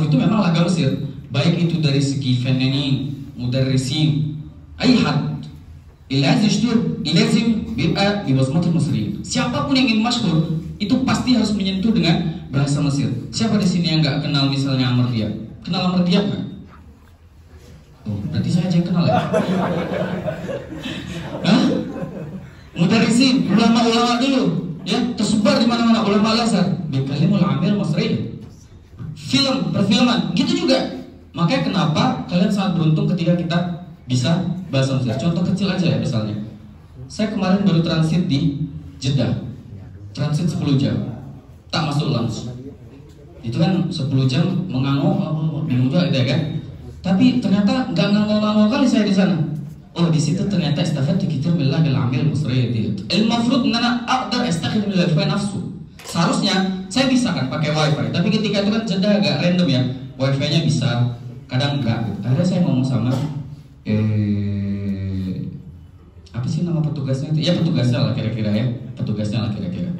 itu memang laga Mesir, baik itu dari segi fenani, mudarrisin, ay had lazim bid'a bi basmatil Mesri. Siapapun yang ingin masyhur itu pasti harus menyentuh dengan bahasa Mesir. Siapa di sini yang nggak kenal misalnya Amr Diab? Kenal Amr Diab nggak? Oh, berarti saya aja yang kenal ya. Hah? Mudarrisin, ulama-ulama dulu, ya tersebar di mana-mana, ulama Al-Azhar. Bikalimul amil Mesri. Film, perfilman, gitu juga. Makanya kenapa kalian sangat beruntung ketika kita bisa bahasa Mesir. Contoh kecil aja ya misalnya. Saya kemarin baru transit di Jeddah. Transit 10 jam. Tak masuk lunch. Itu kan 10 jam mengangok, bingung juga gitu ya kan. Tapi ternyata nggak ngangok-ngangok kali saya di sana. Oh di situ ternyata istafadtu kitir billah bil amil Mesri itu. Al-mafrud nana aqdar astakhidm al-wifi nafsu. Seharusnya saya bisa kan pakai wifi, tapi ketika itu kan Jeddah agak random ya, wifi-nya bisa, kadang enggak. Akhirnya saya ngomong sama apa sih nama petugasnya itu? Ya petugasnya lah kira-kira ya, petugasnya lah kira-kira.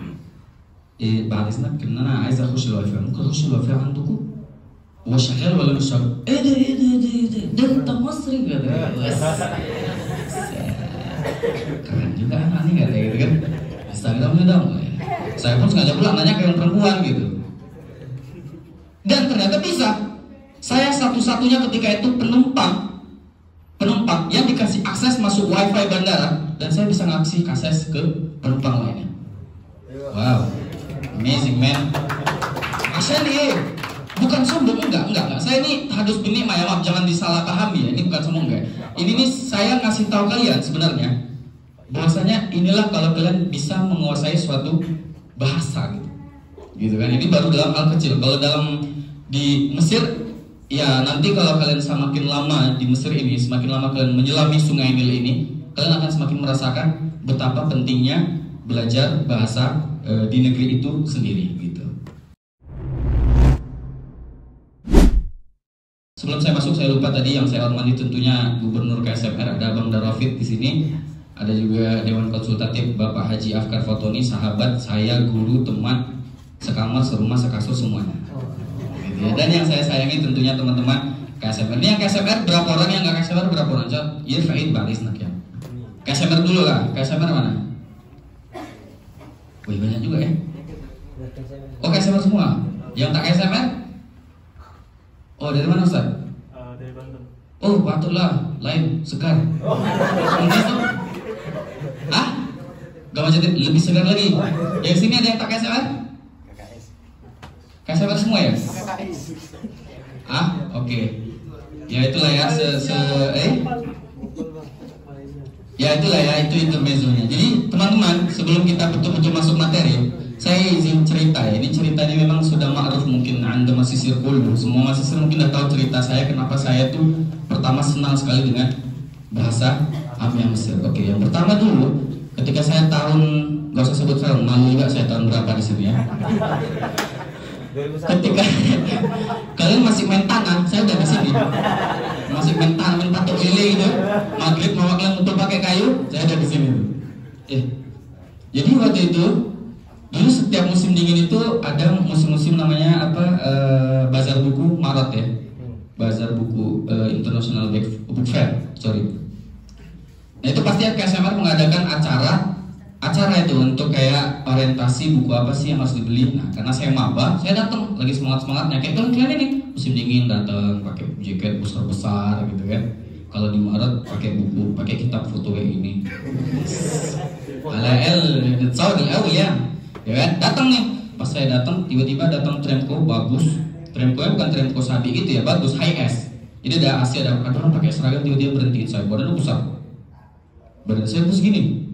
Ba'disna kenana aiz akhush al-wifi, mungkin akhush al-wifi antuku? Wa shaggal wala mش shaggal? ده انت مصري gitu. Keren juga anak nih kayak gitu kan. Instagramnya dong. Saya pun sengaja pulang nanya ke yang perempuan gitu. Dan ternyata bisa. Saya satu-satunya ketika itu penumpang yang dikasih akses masuk wifi bandara, dan saya bisa ngasih akses ke penumpang lainnya. Wow, amazing man. Asal nih, bukan sombong, enggak. Saya ini hadus bini maaf, jangan disalahpahami ya. Ini bukan sombong enggak. Ini nih saya ngasih tahu kalian sebenarnya bahwasanya inilah kalau kalian bisa menguasai suatu bahasa gitu kan. Ini baru dalam hal kecil. Kalau dalam di Mesir ya nanti kalau kalian semakin lama di Mesir ini, semakin lama kalian menyelami Sungai Nil ini, kalian akan semakin merasakan betapa pentingnya belajar bahasa di negeri itu sendiri gitu. Sebelum saya masuk, saya lupa tadi yang saya hormati tentunya Gubernur KSMR, ada Bang Darafid di sini. Ada juga Dewan Konsultatif Bapak Haji Afkar Fotoni, sahabat saya, guru, teman, sekamar, serumah, sekasur semuanya. Gitu ya. Dan yang saya sayangi tentunya teman-teman KSMR. Ini yang KSMR berapa orang, yang nggak KSMR berapa orang? Iya, Faid Baris nak ya. KSMR dulu lah. KSMR mana? Wih banyak juga ya. Oh KSMR semua. Yang tak KSMR? Oh dari mana Ustaz? Dari Banten. Oh patutlah, lain segar. Enggak tuh. Ah? Gak macam lebih segar lagi. Yang sini ada yang tak KSMR? KSMR semua ya? Ah, oke. Ya itulah ya ya itulah ya, itu intermezzonya. Jadi teman-teman, sebelum kita betul-betul masuk materi, saya izin cerita ya. Ini ceritanya memang sudah ma'ruf, mungkin Anda masih sirkul, semua masih mungkin udah tahu cerita saya, kenapa saya tuh pertama senang sekali dengan bahasa Amiyah Mesir. Oke, yang pertama dulu, ketika saya tahun, gak usah sebut tahun, malu juga saya tahun berapa di sini ya. Ketika kalian masih main tanah, saya udah di sini. Masih main tanah, main patok lele gitu. Maghrib mau kalian untuk pakai kayu, saya udah di sini. Jadi waktu itu, dulu setiap musim dingin itu ada musim-musim namanya apa? Bazar buku Maret ya. Bazar buku International Book Fair, sorry. Nah itu pasti KSMR mengadakan acara itu untuk kayak orientasi buku apa sih yang harus dibeli. Nah karena saya maba, saya datang lagi semangatnya kayak kalian ini musim dingin datang pakai jaket besar gitu kan. Kalau di Maret pakai buku, pakai kitab foto kayak ini. Ala Saudi ya kan, datang nih. Pas saya datang, tiba-tiba datang Tremco bagus. Tremco bukan Tremco Sabi gitu ya, bagus high S. Jadi ada AC, ada orang pakai seragam, tiba-tiba berhentiin saya. Badannya besar. Badan saya terus gini.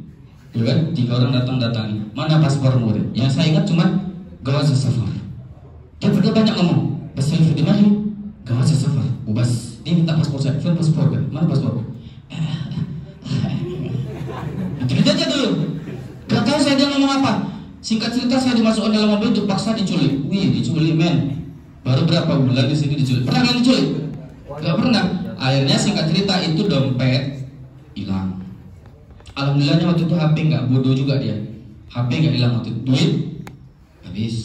Ya kan, 3 orang datang-datangi. Mana paspormu? Yang saya ingat cuma Gawaz Safar. Dia banyak ngomong. Bahasa Fidimari, Gawaz Safar. Ubas. Dia minta paspor saya. Film paspor kan? Mana paspor? Itu aja dulu. Gak tahu saya dia ngomong apa. Singkat cerita saya dimasukkan dalam mobil, terpaksa diculik. Wih, diculik men. Baru berapa bulan di sini diculik. Pernah nggak diculik? Gak pernah. Akhirnya singkat cerita itu dompet hilang. Alhamdulillahnya waktu itu HP nggak bodoh juga dia. HP nggak hilang waktu itu. Duit habis.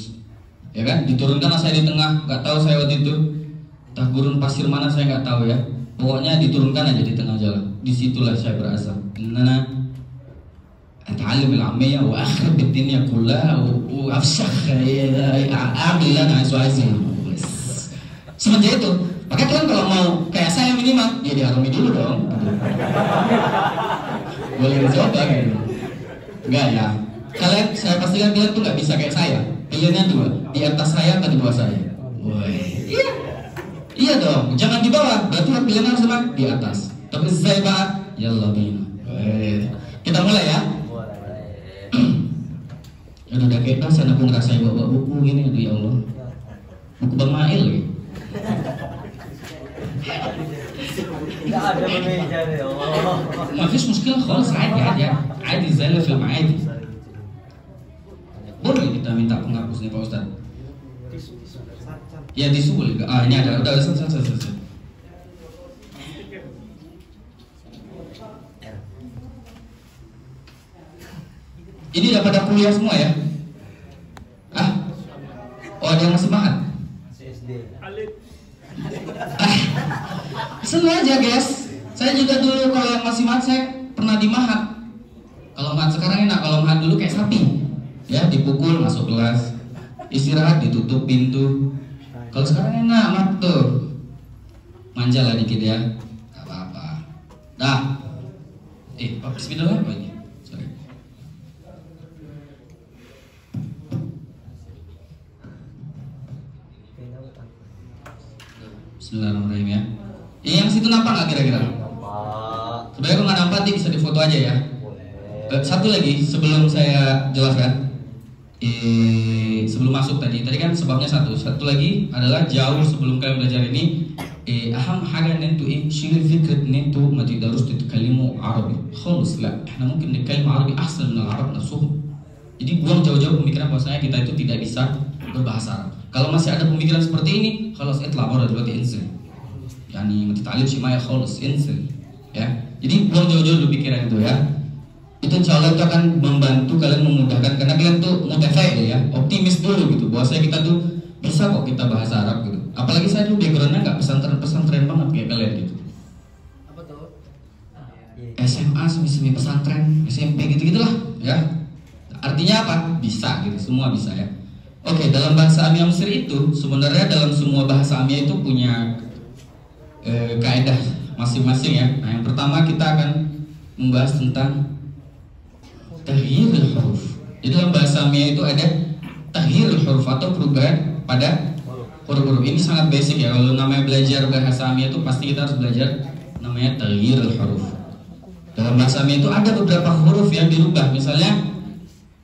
Ya kan? Diturunkan saya di tengah. Nggak tahu saya waktu itu Entah gurun pasir mana saya nggak tahu ya. Pokoknya diturunkan aja di tengah jalan. Disitulah saya berasa. Innana at'allim al-'amiyya wa akhrib ad-dunya kullaha wa afshakh a'amil lana su'azim. Semenjak itu, maka kalian kalau mau kayak saya minimal, ya diarumi dulu dong. Boleh dicoba gitu. Enggak ya. Kalian, saya pastikan kalian tuh nggak bisa kayak saya. Pilihannya dua, di atas saya atau di bawah saya. Woi. Iya dong, jangan di bawah. Berarti pilihan harus sama di atas. Tapi saya pak, yallah bina. Kita mulai ya. Ya udah kayak dosen aku ngerasain bawa buku gini, aduh ya Allah. Buku Bang Mail ya. لا ada meja ya Allah. ما فيش مشكلة خالص عادي عادي زي اللي في المعادي. Boleh kita minta penghapus nih Pak Ustadz. Ya tisu boleh. Ini ada. Udah selesai. Ini udah pada kuliah semua ya? Oh ada yang masih mahat? Masih SD. Seru aja guys. Saya juga dulu kalau yang masih mahat saya pernah di mahat. Kalau mahat sekarang enak. Kalau mahat dulu kayak sapi. Ya dipukul masuk kelas. Istirahat ditutup pintu. Kalau sekarang enak mahat tuh. Manja lah dikit ya. Gak apa-apa. Dah. Pak bismillah apa ini? Sorry. Bismillahirrahmanirrahim ya. Yang situ nampak nggak kira-kira? Nampak. Sebenarnya kalau nggak nampak bisa difoto aja ya. Boleh. Satu lagi sebelum saya jelaskan, sebelum masuk tadi kan sebabnya satu lagi adalah jauh sebelum kalian belajar ini, أهم حاجة إن انتوا شيلوا فكرة إن انتوا ما تقدروش تتكلموا عربي خالص. لا احنا ممكن نتكلم عربي أحسن من العرب نفسهم. Jadi buang jauh-jauh pemikiran bahwasanya kita itu tidak bisa berbahasa Arab. Kalau masih ada pemikiran seperti ini, خلاص اطلع بره دلوقتي انزل. يعني ما تتعلمش معايا خالص انزل. Ya. Jadi buang jauh-jauh dulu pikiran itu ya. Itu insya Allah itu akan membantu kalian, memudahkan karena kalian tuh mutafail ya, optimis dulu gitu bahwasanya kita tuh bisa kok kita bahasa Arab gitu. Apalagi saya dulu backgroundnya nggak pesantren banget kayak kalian gitu. Apa tuh? SMA semi pesantren, SMP gitu-gitulah ya. Artinya apa? Bisa gitu, semua bisa ya. Oke, dalam bahasa Amiyah Mesir itu sebenarnya dalam semua bahasa Amiyah itu punya kaidah masing-masing ya. Nah, yang pertama kita akan membahas tentang taghyirul huruf. Jadi dalam bahasa Amiyah itu ada taghyirul huruf atau perubahan pada huruf-huruf. Ini sangat basic ya. Kalau namanya belajar bahasa Amiyah itu pasti kita harus belajar namanya taghyirul huruf. Dalam bahasa Amiyah itu ada beberapa huruf yang dirubah. Misalnya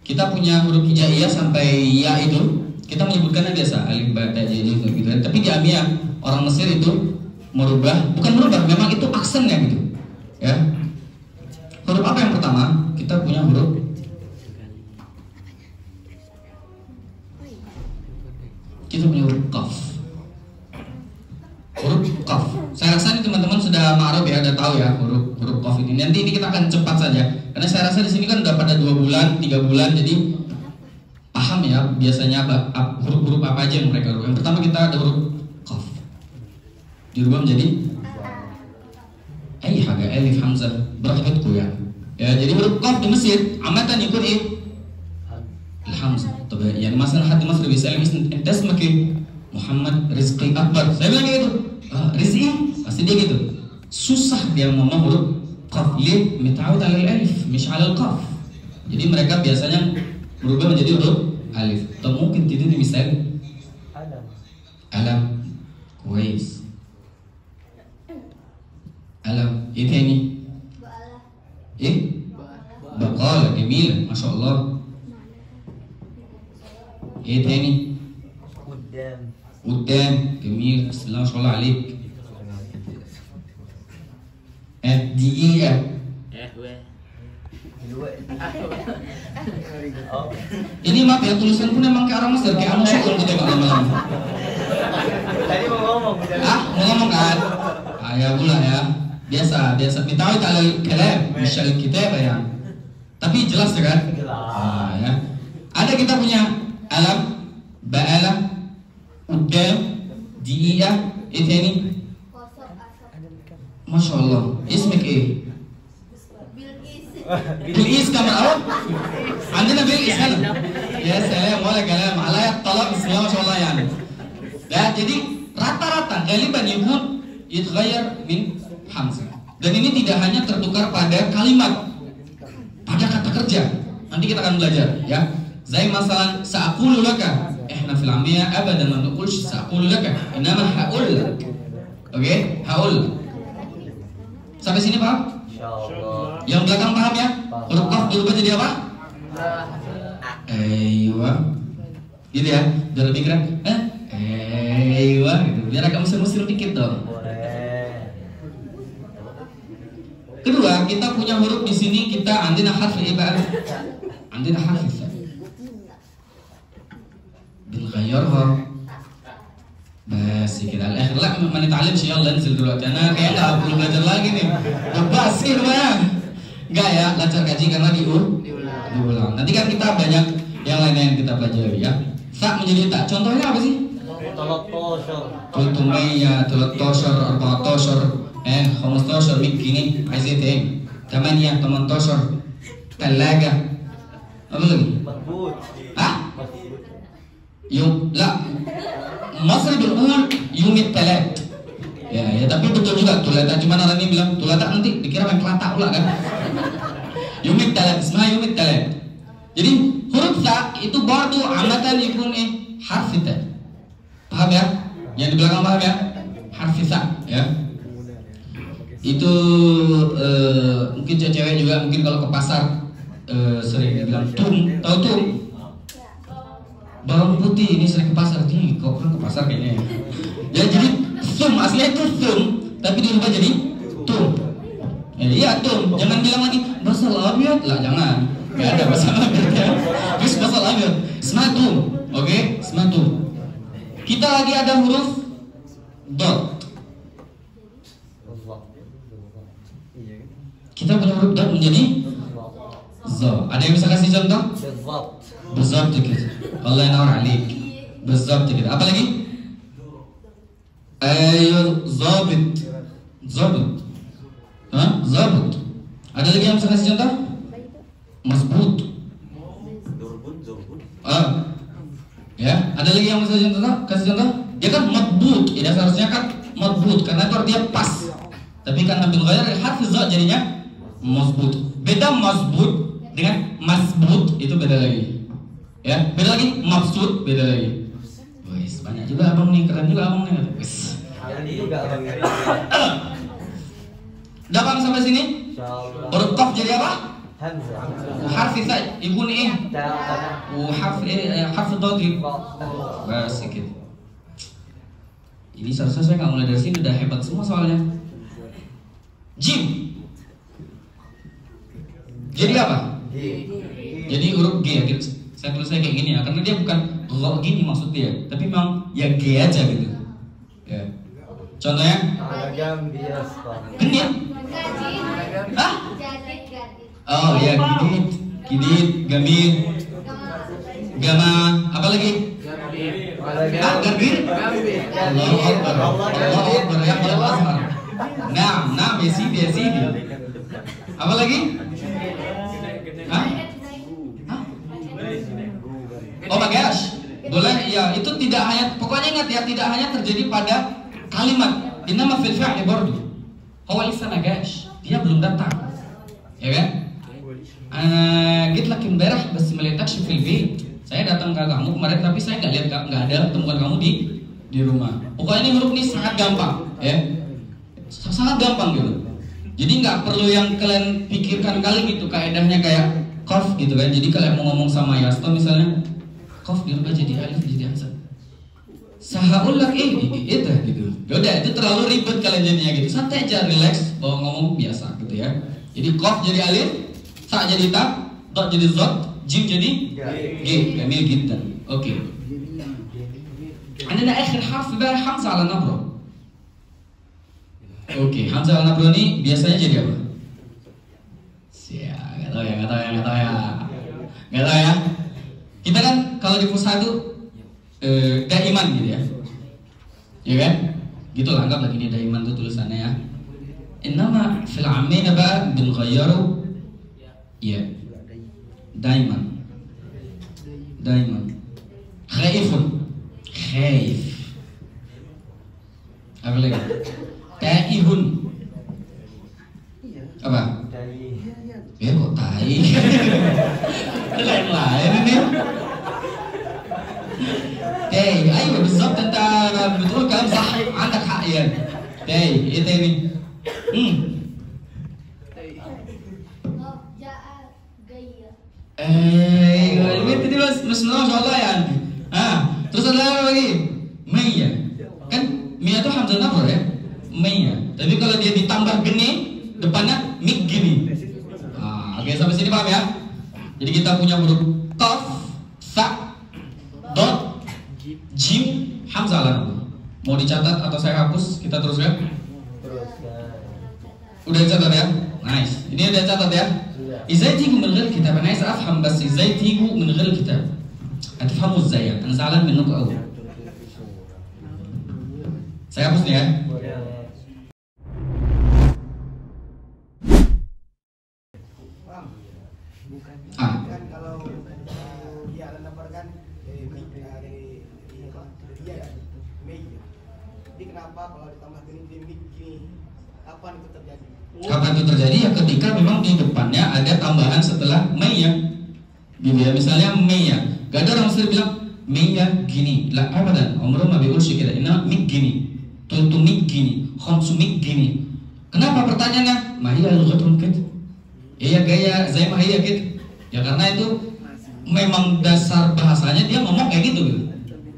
kita punya huruf hijaiyah sampai ya itu kita menyebutkannya biasa alif ba ta jim gitu. Tapi di Amiyah orang Mesir itu bukan merubah, memang itu aksennya gitu. Ya. Huruf apa yang pertama? Kita punya huruf qaf. Huruf qaf. Saya rasa ini teman-teman sudah ma'ruf ya, udah tahu ya huruf qaf ini. Nanti ini kita akan cepat saja. Karena saya rasa di sini kan udah pada 2 bulan, 3 bulan, jadi paham ya biasanya huruf-huruf apa aja yang mereka rubah. Yang pertama kita ada huruf qaf. Dirubah menjadi alif hamzah berahmatku ya. Ya, jadi huruf qaf di Mesir amatan يكون ايه؟ الحمزة. طب يعني مثلا حد مصري بيسألني انت اسمك ايه؟ محمد رزقي أكبر. Saya bilang gitu. Rizki pasti dia gitu. Susah dia ngomong huruf qaf. Lih? متعود على الألف مش على القاف. Jadi mereka biasanya berubah menjadi huruf alif. Atau mungkin tidaknya misal alam. كويس. alam. ايه تاني؟ ايه؟ بقالة. جميلة ما شاء الله. ايه تاني؟ قدام. جميل. بسم الله ما شاء الله عليك. دقيقة. Ini maaf ya, tulisan pun emang kayak orang Mesir, kayak anu syukur gitu Pak malam. Tadi mau ngomong. Mau ngomong kan? Ya pula ya. Biasa. Mitawi kalau kalam, misal kitab ya. Tapi jelas ya kan? Jelas. Ya. Ada kita punya alam, ba'alah, udam, di'iyah, ini. Masya Allah. Ismik eh. Bil'is kamar apa? Andina Bil'is kan? Ya salam wala kalam ala talaq bismillah masya Allah yani. Ya jadi rata-rata galiban yakun yatghayyar min hamzah. Dan ini tidak hanya tertukar pada kalimat, pada kata kerja. Nanti kita akan belajar ya. Zai masalan sa'aqulu laka. Ihna fil amiyah abadan ma naqulsh sa'aqulu laka. Innama ha'ul lak. Oke, ha'ul. Sampai sini paham? Insyaallah. Yang belakang paham ya? Huruf qaf berubah jadi apa? Aywa. Gitu ya. Biar lebih keren. Aywa gitu. Biar agak mesir-mesir dikit dong. Kedua, kita punya huruf di sini kita andina harf ibarat. Andina harf. Bil ghayyarha. Bas kita al-akhir lah mana ta'lim sih Allah nzil dulu karena kayak enggak perlu belajar lagi nih. Basir banyak. Enggak ya, lancar kaji karena diulang. Nanti kan kita banyak yang lainnya yang kita pelajari ya. Sa menjadi tak. Contohnya apa sih? 13 313 14 15 gini عايزين 8 18 ثلاجة apa lagi? Marbut. Hah? Yum, la Masri berul yumit telet. Ya, tapi betul juga tulata. Cuma orang ini bilang tulata nanti dikira main kelata pula kan. Yumit telet, semua yumit telet. Jadi huruf sa itu bardu amatan yakun harfita. Paham ya? Yang di belakang paham ya? Harfisa ya. Itu mungkin cewek juga mungkin kalau ke pasar sering bilang tum, tahu tum? Bawang putih ini sering ke pasar nih, kok kan ke pasar kayaknya ya. Ya jadi sum aslinya itu sum, tapi dirubah jadi tum. Iya tum, jangan bilang lagi basal abyad lah, jangan. Gak ada basal abyad ya. Terus basal abyad, sematum, oke, sematum. Kita lagi ada huruf dot. Kita punya huruf dot menjadi za. Ada yang bisa kasih contoh? Bezabt gitu. Allah yanawar alik. Bezabt gitu. Apa lagi? Ayo zabit. Zabit. Hah? Zabit. Ada lagi yang bisa kasih contoh? Masbut. Ya, ada lagi yang bisa kasih contoh? Dia kan madbut. Ya seharusnya kan madbut karena itu artinya pas. Tapi kan ambil ghair harf za jadinya masbut. Beda masbut dengan masbut itu beda lagi. Ya, beda lagi, maksud beda lagi. Wis, banyak juga abang nih, keren juga abang nih. Wis. Dapat sampai sini? Huruf qaf jadi apa? Hamzah. Harf sa ikun harf dot. Bas sedikit. Ini seharusnya saya nggak mulai dari sini udah hebat semua soalnya. Jim. Jadi apa? Jadi huruf G ya gitu. Saya tulisnya kayak gini ya, karena dia bukan lo gini maksud dia, tapi memang ya G aja gitu. Ya. Contohnya? Genit. Hah? Oh ya gidit, gamit, gama, apa lagi? Garbir. Allahu Akbar. Allahu Akbar ya Allah. Nah, ya sidi. Apa lagi? Hah? Oh my gosh, boleh ya. Itu tidak hanya, pokoknya ingat ya, tidak hanya terjadi pada kalimat. Innama fil fi'li bardu. Huwa lisa nagash, dia belum datang, ya kan? Gitu lagi berah, bas melihatnya fil bait. Saya datang ke kamu kemarin, tapi saya nggak lihat, nggak ada temukan kamu di rumah. Pokoknya ini huruf ini sangat gampang, ya, sangat gampang gitu. Jadi nggak perlu yang kalian pikirkan kali gitu, kaedahnya kayak qaf gitu kan. Jadi kalian mau ngomong sama Yasto misalnya, qaf dirubah jadi alif jadi hamzah. Sahaul lak itu gitu. Yaudah itu terlalu ribet kalian jadinya gitu. Santai aja, relax, bawa ngomong biasa gitu ya. Jadi qaf jadi alif, sa jadi ta, dot jadi zot, jim jadi g. Jamil jiddan. Oke. Ada akhir harf bawah hamzah ala nabra. Oke, hamzah ala nabra ini biasanya jadi apa? Nggak tahu ya. Kita kan kalau di pusat itu daiman gitu ya, ya kan? Gitu lah, anggap lagi ini daiman tuh tulisannya ya. Innama fil ammiyah baqى بنغيره ya daiman. Khaifun, khaif. Apa lagi? Taihun. Apa? Ya kok tai? Lain-lain ini. تاي ايوه بالظبط انت بتقول كلام صح عندك حق يعني تاي ايه تاني ايوه البنت دي بس بسم الله ما شاء الله يعني terus ada apa lagi 100 kan 100 itu hamzah nafar ya 100 tapi kalau dia ditambah geni depannya mik gini oke sampai sini paham ya jadi kita punya huruf qaf sa dot jim hamzah lah. Mau dicatat atau saya hapus? Kita teruskan. Udah dicatat ya? Nice. Ini udah catat ya? ازاي تيجوا من غير كتاب؟ انا عايز افهم بس ازاي تيجوا من غير كتاب؟ هتفهموا ازاي؟ انا زعلان منكم قوي. Saya hapus nih ya. Kan kalau dia kan jadi kenapa kalau ditambah gini kapan itu terjadi? Kapan itu terjadi ya ketika memang di depannya ada tambahan setelah Mei ya. Gitu ya, misalnya Mei ya. Gak ada orang Mesir bilang Mei ya gini. Lah abadan, umroh ma biqulsh kida. Inna mik gini. Tuntu mik gini. Khamsu mik gini. Kenapa pertanyaannya? Ma hiya lughatun kid. Iya gaya zai ma hiya kid. Ya karena itu memang dasar bahasanya dia ngomong kayak gitu gitu.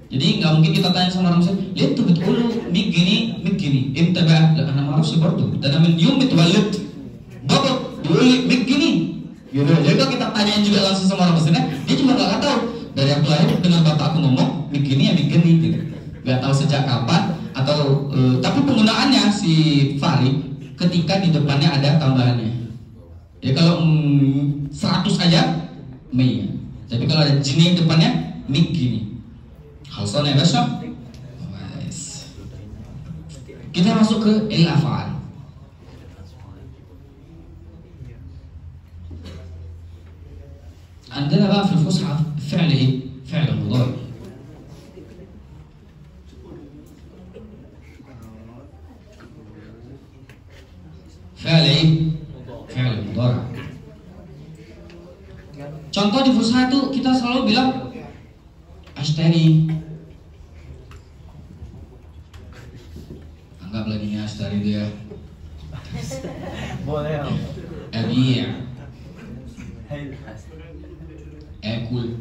Jadi nggak mungkin kita tanya sama orang Mesir, lihat tuh betul mik gini, imta ba'ah, lah anak maruf sih baru tuh, dan min yum itwalid, bapak dulu mik gini, gitu. Jadi kalau kita tanyain juga langsung sama orang Mesirnya, dia juga nggak tahu. Dari aku lahir dengar bapak aku ngomong mik gini ya mik gini, gitu. Nggak tahu sejak kapan atau tapi penggunaannya si Fahri ketika di depannya ada tambahannya. Ya kalau 100 aja Mei, tapi kalau ada jini depannya mik gini. Halsan ya Basya. Kita masuk ke al-af'al. عندنا بقى في الفصحى فعل ايه؟ فعل مضارع. فعل ايه؟ فعل مضارع. Contoh di fusha itu kita selalu bilang ashtari. Anggap lagi nih ashtari dia. Boleh. Abi' akul.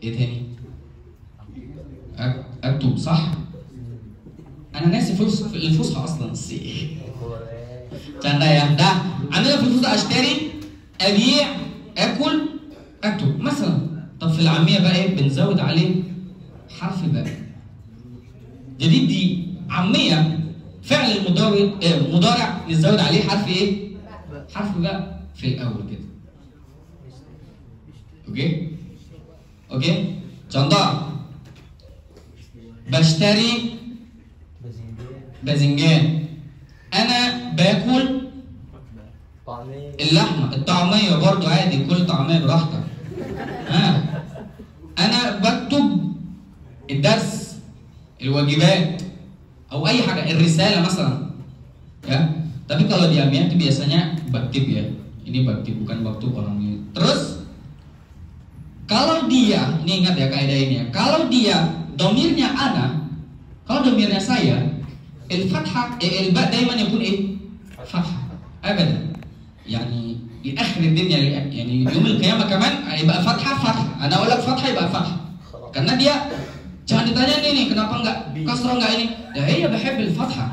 ايه تاني؟ اكتب صح؟ انا ناسي الفصحى اصلا canda ya. Dah, عندنا في الفصحى اشتري ابيع اكل اكتب مثلا. طب في العامية بقى ايه؟ بنزود عليه حرف باء. jadi di عامية فعل المضارع نزود عليه حرف ايه؟ حرف باء في الاول كده. اوكي contoh بشتري باذنجان. انا باكل اللحمة. الطعمية برضو عادي، كل طعمية براحتك. انا بكتب الدرس، الواجبات او اي حاجة، الرسالة مثلا ya. Tapi kalau di Amiyah itu biasanya baktib ya. Ini baktib bukan baktub orang ini. Terus kalau dia, ini ingat ya kaidah ini ya. Kalau dia domirnya ana, kalau domirnya saya, الفتحة الباء دايما يكون ايه؟ فتحة ابدا. يعني لاخر الدنيا، يعني يوم القيامة كمان يبقى فتحة. انا اقول لك فتحة يبقى فتحة. karena dia jangan ditanya nih kenapa enggak kasroh enggak ini? Ya iya بحب الفتحة.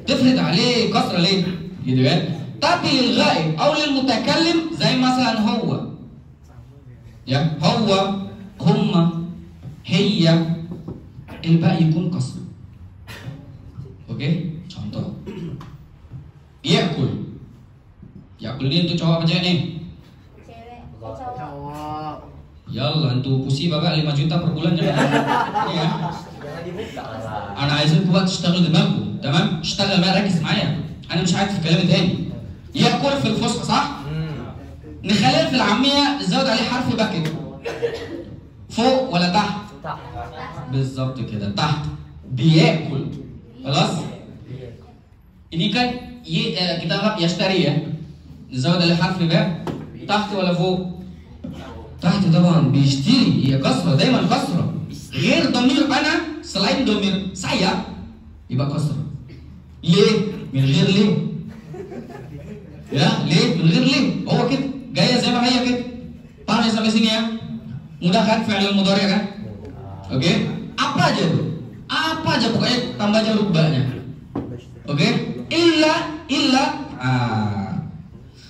تفرض عليه كسرة ليه؟ gitu kan. Tapi للغائب او للمتكلم زي مثلا هو ya هو هم هي الباء يكون كسر. Oke, contoh yakul. Yakul ini untuk cowok apa cewek nih? Cewek. Cowok. Yallah, untuk pusi bapak 5 juta per bulan jangan. Iya. انا عايزينكم بقى تشتغلوا دماغكم، تمام؟ اشتغل معايا، ركز معايا، انا مش عارف في كلامي تاني. ياكل في الفصحى صح؟ نخليها في العاميه نزود عليه حرف بقى كده. فوق ولا تحت؟ بالظبط كده، تحت. بياكل. خلاص؟ ini kan kita anggap yashtari ya. نزود عليه حرف باء تحت ولا فوق؟ تحت طبعا. بيشتري، هي كسرة، دايما كسرة. غير ضمير أنا، selain ضمير saya يبقى كسرة. ليه؟ من غير ليه؟ Ya, lih, من غير ليه؟ هو كده، جاية زي ما هي كده. Paham ya sampai sini ya? Mudah kan fi'il mudhari kan? Oke? Apa aja tuh? Apa aja pokoknya tambah aja rubahnya. Oke? Illa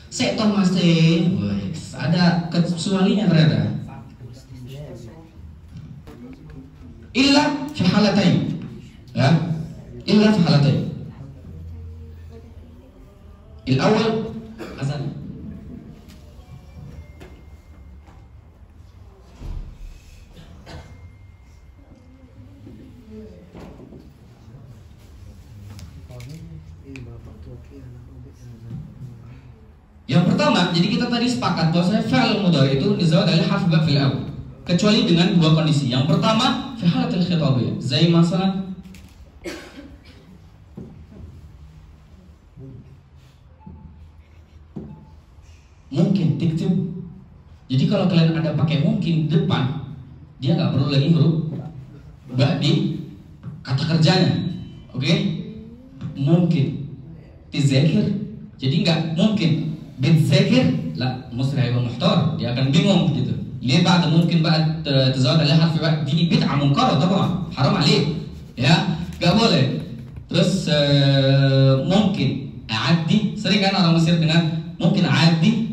saya tahu masih, ada kecualinya ternyata. Illa fi halatain. Ya? Illa fi halatain. الأول azan. Yang pertama, jadi kita tadi sepakat bahwasanya fi'il mudhari itu dizawad dari harf ba fil awal, kecuali dengan dua kondisi. Yang pertama, fi halatil khitabiyah, zai masalan mungkin tiktib. Jadi kalau kalian ada pakai mungkin depan, dia nggak perlu lagi huruf ba di kata kerjanya. Oke? Mungkin tizakir, jadi nggak mungkin بتذاكر لا مصري هيبقى محتار، dia akan bingung gitu. ليه بعد ممكن بقى تزود عليها حرف بقى؟ دي بدعة منكرة طبعا، حرام عليك ya, nggak boleh. Terus mungkin أعدي، sering kan orang Mesir dengan mungkin أعدي,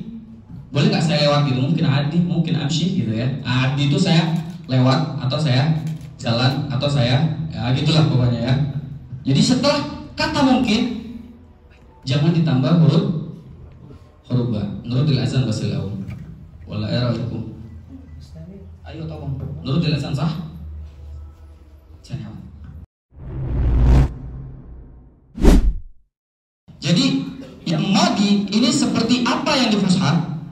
boleh nggak saya lewat gitu? Mungkin أعدي, mungkin أمشي gitu ya. أعدي itu saya lewat atau saya jalan atau saya ya gitulah pokoknya ya. Jadi setelah kata mungkin jangan ditambah huruf ba. Nurut al-azan bas al-awwal. Wala ra'ayukum? Ayo tolong. Nurut al-azan sah? Jangan. Jadi yang madi ini seperti apa yang di fushah,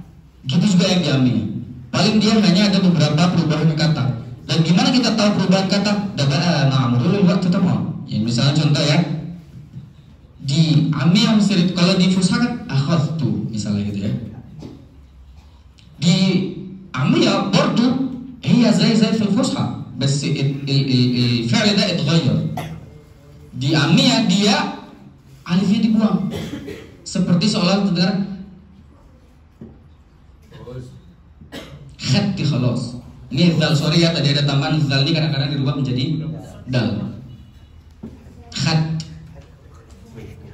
gitu juga yang diambil. Paling dia hanya ada beberapa perubahan kata. Dan gimana kita tahu perubahan kata? Daba'a ma'amurul waktu tamam. Ya misalnya contoh ya, di amiyah Mesir, kalau di fushah kan akhadtu misalnya gitu ya. Di amiyah برضو هي زي في الفصحى بس الفعل ده اتغير. Di amiyah dia alifnya dibuang, seperti seolah terdengar khatti khalas. Ini dal, sorry ya tadi ada tambahan dal, ini kadang-kadang dirubah menjadi dal. Khat.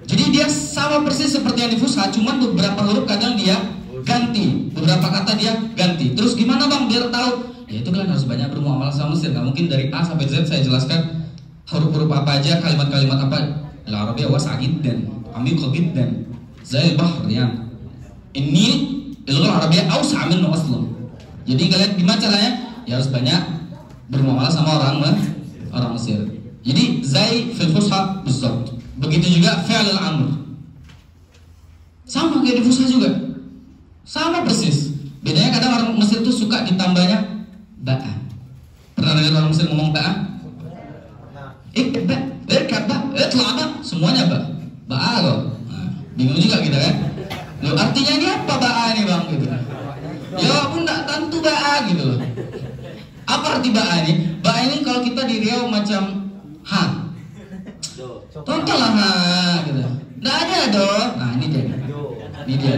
Jadi dia sama persis seperti yang di fushah, cuman beberapa huruf kadang dia ganti, beberapa kata dia ganti. Terus gimana bang biar tahu? Ya itu kalian harus banyak bermuamalah sama Mesir. Nggak mungkin dari A sampai Z saya jelaskan huruf-huruf apa aja, kalimat-kalimat apa. Al-Arabiyah wasi'ah jiddan, amiqah jiddan, zai al-bahr ya. Ini al-lughah Arabiyah awsa' minhu aslan. Jadi kalian gimana caranya? Ya harus banyak bermuamalah sama orang Mesir. Jadi zai fil fushah bizzat. Begitu juga fi'il al-amr. Sama kayak di fushah juga. Sama persis. Bedanya kadang orang Mesir itu suka ditambahnya ba'a. Pernah dengar orang Mesir ngomong ba'a? Ikba, ikba, itla'ba, semuanya ba. Ba'a loh. Nah, bingung juga kita kan? Loh artinya ini apa ba'a ini bang gitu. Ya pun enggak tentu ba'a gitu loh. Apa arti ba'a ini? Ba'a ini kalau kita di Riau macam ha. Tontonlah ha gitu. Nggak ada dong. Nah ini dia. Ini dia.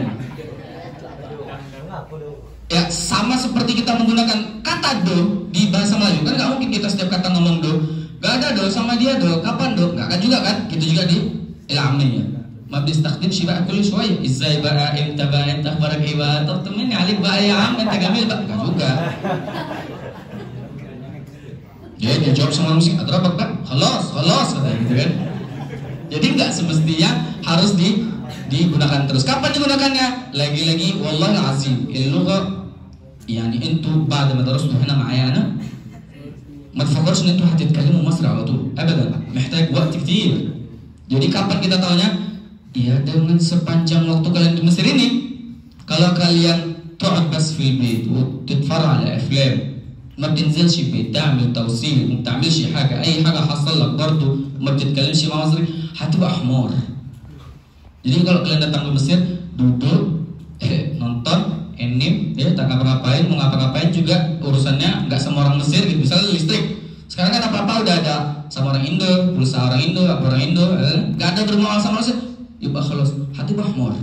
Ya sama seperti kita menggunakan kata do di bahasa Melayu kan nggak mungkin kita setiap kata ngomong do. Nggak ada do sama dia do. Kapan do? Nggak akan juga kan? Gitu juga di ilaminya. Ma بنستخدم شيء كل شوية. إزاي بقى أنت بقى أنت أخبارك إيه بقى؟ طب طمني عليك بقى يا عم أنت جميل بقى. Nggak juga. Ya dia jawab sama musik, adrabak bak, khalas katanya gitu kan. Jadi nggak semestinya harus digunakan terus. Kapan digunakannya? Lagi-lagi wallahi azim, اللغة يعني انتوا بعد ما درستوا هنا معايا انا ما تفكرش ان انتوا هتتكلموا مصري على طول ابدا، محتاج وقت كتير. Jadi kapan kita taunya? Ya dengan sepanjang waktu kalian di Mesir ini. Kalau kalian تقعد بس في البيت وتتفرج على افلام، ما بتنزلش البيت تعمل توصيل، ما بتعملش حاجه، اي حاجه حصل لك برضه ما بتتكلمش مصري، هتبقى حمار. Jadi kalau kalian datang ke Mesir, duduk, nonton, anime, ya tak ngapa-ngapain, mau ngapa-ngapain juga urusannya nggak sama orang Mesir gitu. Misalnya listrik, sekarang kan apa-apa udah ada sama orang Indo, pulsa orang Indo, apa orang Indo, nggak ada bermual sama Mesir, yuk kalau hati bahmor,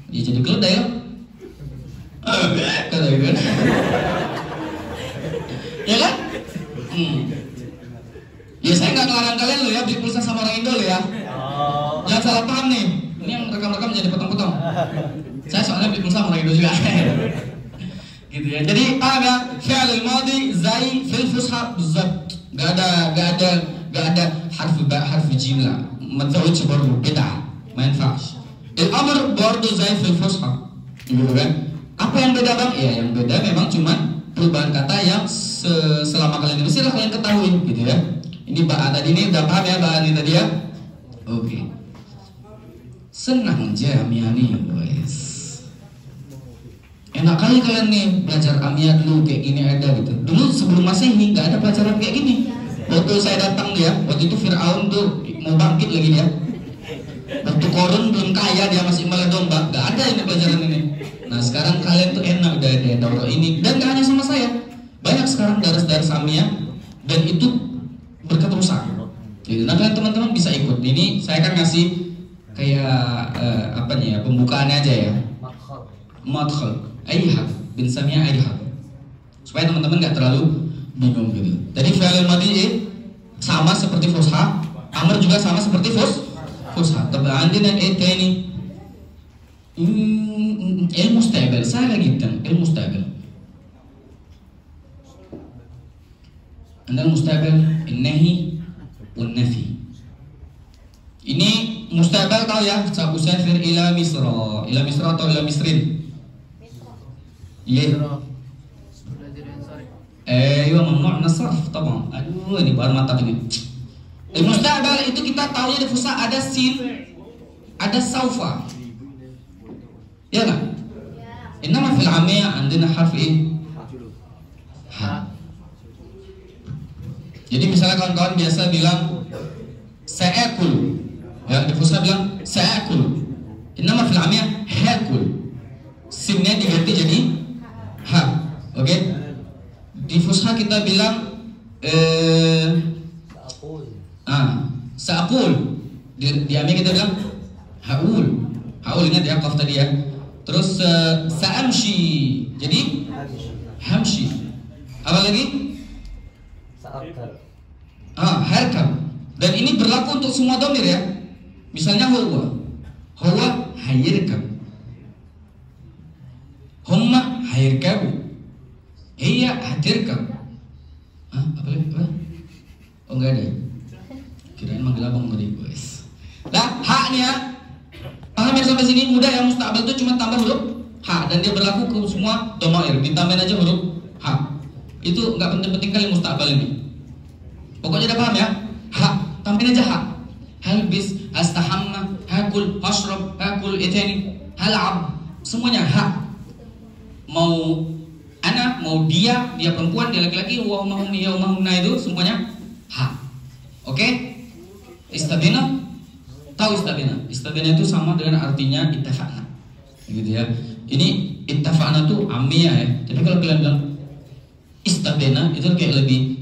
ya jadi keledai ya. Kata gitu kan? Ya kan? Ya saya nggak ngelarang kalian lo ya beli pulsa sama orang Indo lo ya. Jangan salah paham nih. Ini yang rekam-rekam jadi potong-potong. Saya soalnya beli pulsa sama orang Indo juga. Gitu ya. Jadi paham ya? Fi'al al-madi zai fil fusha بالضبط. Gak ada harf ba harf jim lah. ما تزودش برضه بدعة. ما ينفعش. الأمر برضه زي في الفصحى. Gitu kan? Apa yang beda bang? Ya yang beda memang cuma perubahan kata yang selama kalian di Mesir kalian ketahui gitu ya. Ini Mbak tadi ini udah paham ya Mbak Ani tadi ya? Oke. Senang aja Amia nih guys. Enak kali kalian nih belajar Amia dulu kayak gini ada gitu. Dulu sebelum Masehi nggak ada pelajaran kayak gini. Waktu saya datang dia, waktu itu Fir'aun tuh mau bangkit lagi dia. Waktu Korun belum kaya dia masih malah domba, nggak ada ini pelajaran ini. Nah sekarang kalian tuh enak udah ada daurah ini dan gak hanya sama saya, banyak sekarang daras-daras Amia dan itu berketerusan. Jadi nah kalian teman-teman bisa ikut. Ini saya kan ngasih kayak apanya ya pembukaannya aja ya. Madkhal, ayhab, bin Samia ayhab. Supaya teman-teman nggak terlalu bingung gitu. Jadi fi'il madhi sama seperti fusha, amr juga sama seperti fusha. Tapi عندنا ايه تاني؟ المستقبل سهلة جدا. المستقبل عندنا المستقبل النهي والنفي. Ini mustaqbal tahu ya, usafir ila Misra atau ila Misrin. Iya. Iya mamnu' nasrf طبعا. Aduh ini baru mata ini. Mustaqbal itu kita tahu ya di fusa ada sin, ada saufa. Ya kan? Innama fil amiyah andina harf ha. Jadi misalnya kawan-kawan biasa bilang sa'akul. Ya, di fusha bilang sa'akul. Innama fil amiyah hakul. Sinnya diganti jadi ha. Oke? Di fusha kita bilang sa'akul. Di amiyah kita bilang haul. Haul ingat ya qaf tadi ya. Terus sa'amshi. Jadi hamshi. Apa lagi? Sa'akar. Harkab. Dan ini berlaku untuk semua dhamir ya. Misalnya huwa hayirkab. Humma hayirkabu. Hiya hatirkab. Apa lagi? Oh enggak ada. Kirain manggil abang tadi guys. Lah haknya paham ya sampai sini mudah ya. Mustaqbal itu cuma tambah huruf ha dan dia berlaku ke semua dhamair. Ditambahin aja huruf ha. Itu nggak penting-penting kali mustaqbal ini. Pokoknya udah paham ya. Ha, tambahin aja ha. Halbis, astahamma, hakul, hashrab, hakul, itani, hal'ab. Semuanya ha. Mau anak, mau dia perempuan, dia laki-laki, wa mahumni ya mahumna itu semuanya ha. Oke? Istabina. Tahu istabina? Istabina itu sama dengan artinya ittafaqna. Gitu ya. Ini ittafaqna tuh amiyah ya. Tapi kalau kalian bilang istabina itu kayak lebih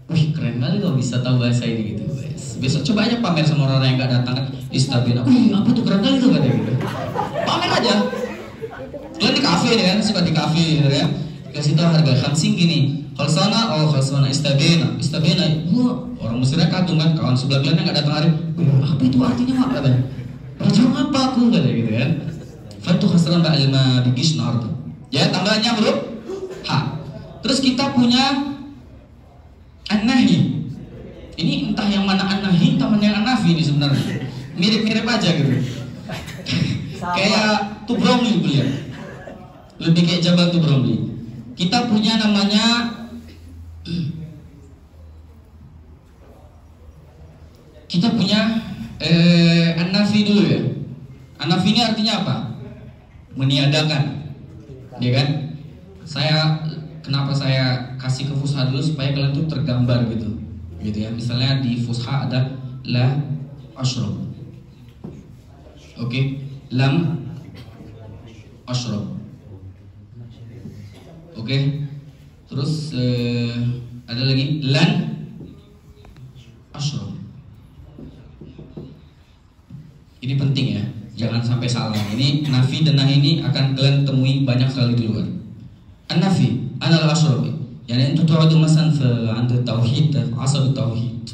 wih keren kali kalau bisa tahu bahasa ini gitu guys. Besok coba aja pamer sama orang yang nggak datang kan istabina. Wih apa tuh keren kali tuh katanya gitu. Pamer aja. Kalian di kafe ya kan suka di kafe gitu ya. Kasih tahu harga 50 gini. Khalsana istabina. Istabina. Wah orang Mesirnya kagum kan, kawan sebelah kalian nggak datang hari. Apa itu artinya mak katanya? Macam apa aku katanya gitu kan? Fatu khasran ba'ilma bigish nard. Ya tambahannya huruf ha. Terus kita punya an-nahi. Ini entah yang mana an-nahi, entah mana yang an-nafi ini sebenarnya. Mirip-mirip aja gitu. Kayak Tubromli beliau. Lebih kayak Jabal Tubromli. Kita punya namanya An-nafi ini artinya apa? Meniadakan, ya kan? Kenapa saya kasih ke fusha dulu supaya kalian tuh tergambar gitu ya. Misalnya di fusha ada la ashrab, oke, lam ashrab, oke. Terus ada lagi lan ashrab. Ini penting ya, jangan sampai salah. Ini nafi dan nahi ini akan kalian temui banyak sekali di luar. An-nafi ana la ashrab, yani انتوا تقعدوا مثلا في عند التوحيد عصب التوحيد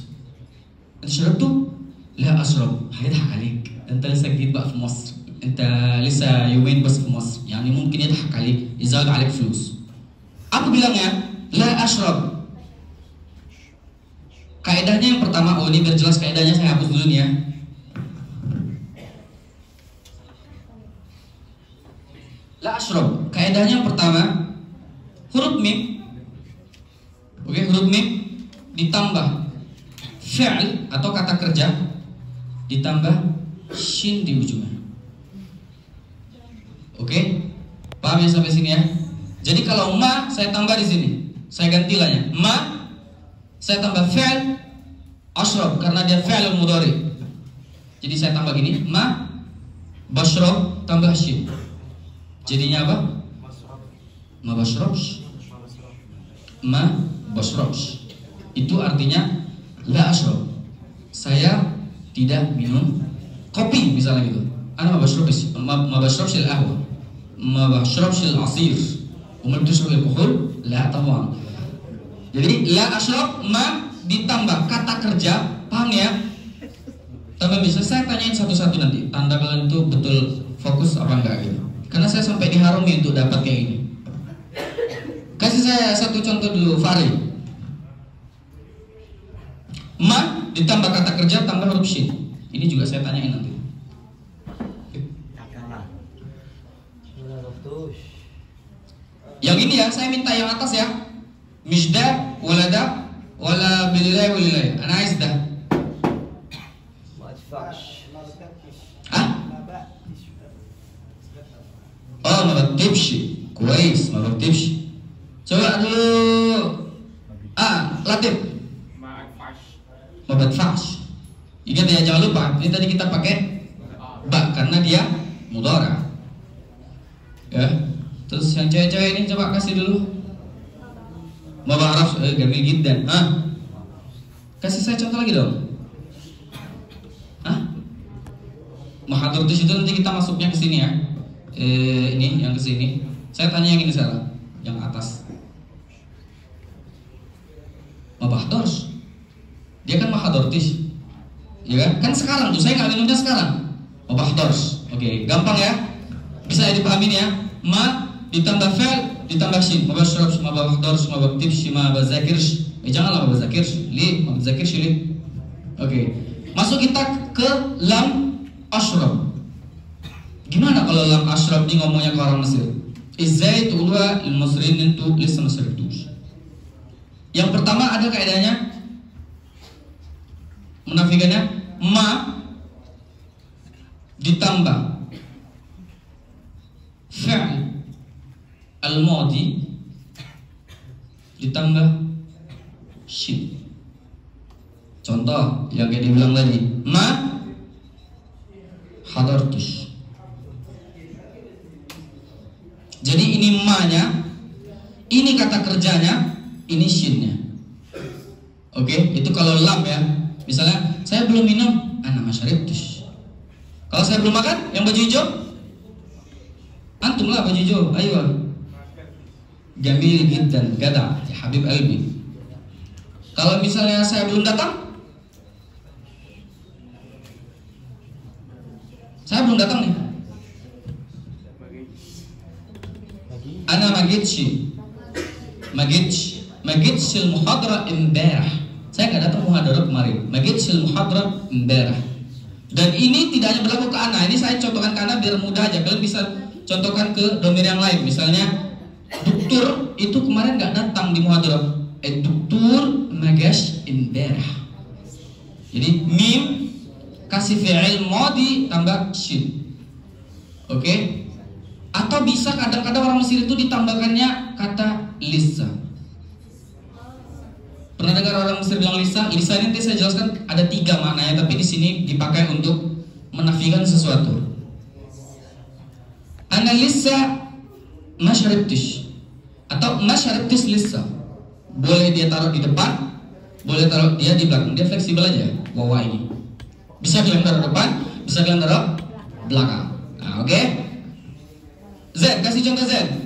انت شربته؟ لا اشرب. هيضحك عليك، انت لسه جديد بقى في مصر، انت لسه يومين بس في مصر، يعني ممكن يضحك عليك يزود عليك فلوس. Apa bilangnya? La ashrab. Kaidahnya yang pertama, ini biar jelas kaidahnya saya hapus dulu nih ya. La ashrab, kaidahnya yang pertama, huruf mim, oke, huruf mim ditambah fi'l atau kata kerja ditambah shin di ujungnya. Oke, paham ya sampai sini ya? Jadi kalau ma saya tambah di sini, saya ganti lahnya. Ma saya tambah fi'l ashrab karena dia fi'l mudhari. Jadi saya tambah gini, ma bashrab tambah shin. Jadinya apa? Ma bashrabsh. Ma bashrabsh. Itu artinya la ashrab. Saya tidak minum kopi misalnya gitu. Ana ma bashrabsh al-qahwa. Ma bashrabsh al-asir. Wa ma tashrab al-kuhul? La tawan. Jadi la ashrab ma ditambah kata kerja, paham ya? Tambah bisa saya tanyain satu-satu nanti. Tanda kalian itu betul fokus apa enggak gitu. Karena saya sampai diharumi untuk dapat kayak ini. Kasih saya satu contoh dulu, Fahri. Ma ditambah kata kerja tambah huruf shin. Ini juga saya tanyain nanti. Yang ini ya, saya minta yang atas ya. Mijda, walada, wala bililai walilai. Ana ais dah. Ah? Oh, ma baktibshi. Kuais, ma baktibshi. Coba dulu. Latif. Ma badfash. Ingat ya, jangan lupa. Ini tadi kita pakai ba karena dia mudhara. Ya. Terus yang cewek-cewek ini coba kasih dulu. Ma ba'raf, gamil giddan. Kasih saya contoh lagi dong. Mahadartus itu nanti kita masuknya ke sini ya. Ini yang ke sini. Saya tanya yang ini salah, yang atas. Mabahdors. Dia kan mahadartus. Ya kan? Kan sekarang tuh saya nggak minumnya sekarang. Mabahdors. Oke, gampang ya. Bisa ya dipahamin ya. Ma ditambah fi'l ditambah shin. Mabashrabsh, mabahdors, mabaktibsh, mabazakirsh. Janganlah mabazakirsh. Ma bazakirsh li. Oke. Masuk kita ke lam ashrab. Gimana kalau lam ashrab ini ngomongnya ke orang Mesir? Izai tu'ulwa il-Masrin itu lisa masribtush. Yang pertama ada kaidahnya, menafikannya, ma ditambah fi'l al-madi ditambah shin. Contoh yang kayak dibilang tadi, ma hadartush. Jadi ini ma-nya, ini kata kerjanya, ini shin-nya. Oke, itu kalau lam ya. Misalnya saya belum minum, ana masharibtush. Kalau saya belum makan, yang baju hijau, antum lah baju hijau, ayo. Jamil jiddan, gada, ya habib albi. Kalau misalnya saya belum datang, saya belum datang nih. Ana magitshi al-muhadara imbarah. Saya nggak datang muhadara kemarin. Magitshi al-muhadara imbarah. Dan ini tidak hanya berlaku ke ana. Ini saya contohkan ke ana biar mudah aja. Kalian bisa contohkan ke domir yang lain. Misalnya dokter itu kemarin nggak datang di muhadara. Dokter magash imbarah. Jadi mim kasih fi'il madi tambah shin. Oke? Atau bisa kadang-kadang orang Mesir itu ditambahkannya kata lisa. Pernah dengar orang Mesir bilang lisa? Lisa ini nanti saya jelaskan ada 3 maknanya, tapi di sini dipakai untuk menafikan sesuatu. Ana lisa ma syaribtish atau ma syaribtish lisa. Boleh dia taruh di depan, boleh taruh dia di belakang. Dia fleksibel aja wawa ini. Bisa kalian taruh depan, bisa kalian taruh belakang. Nah, oke? Z, kasih contoh Z.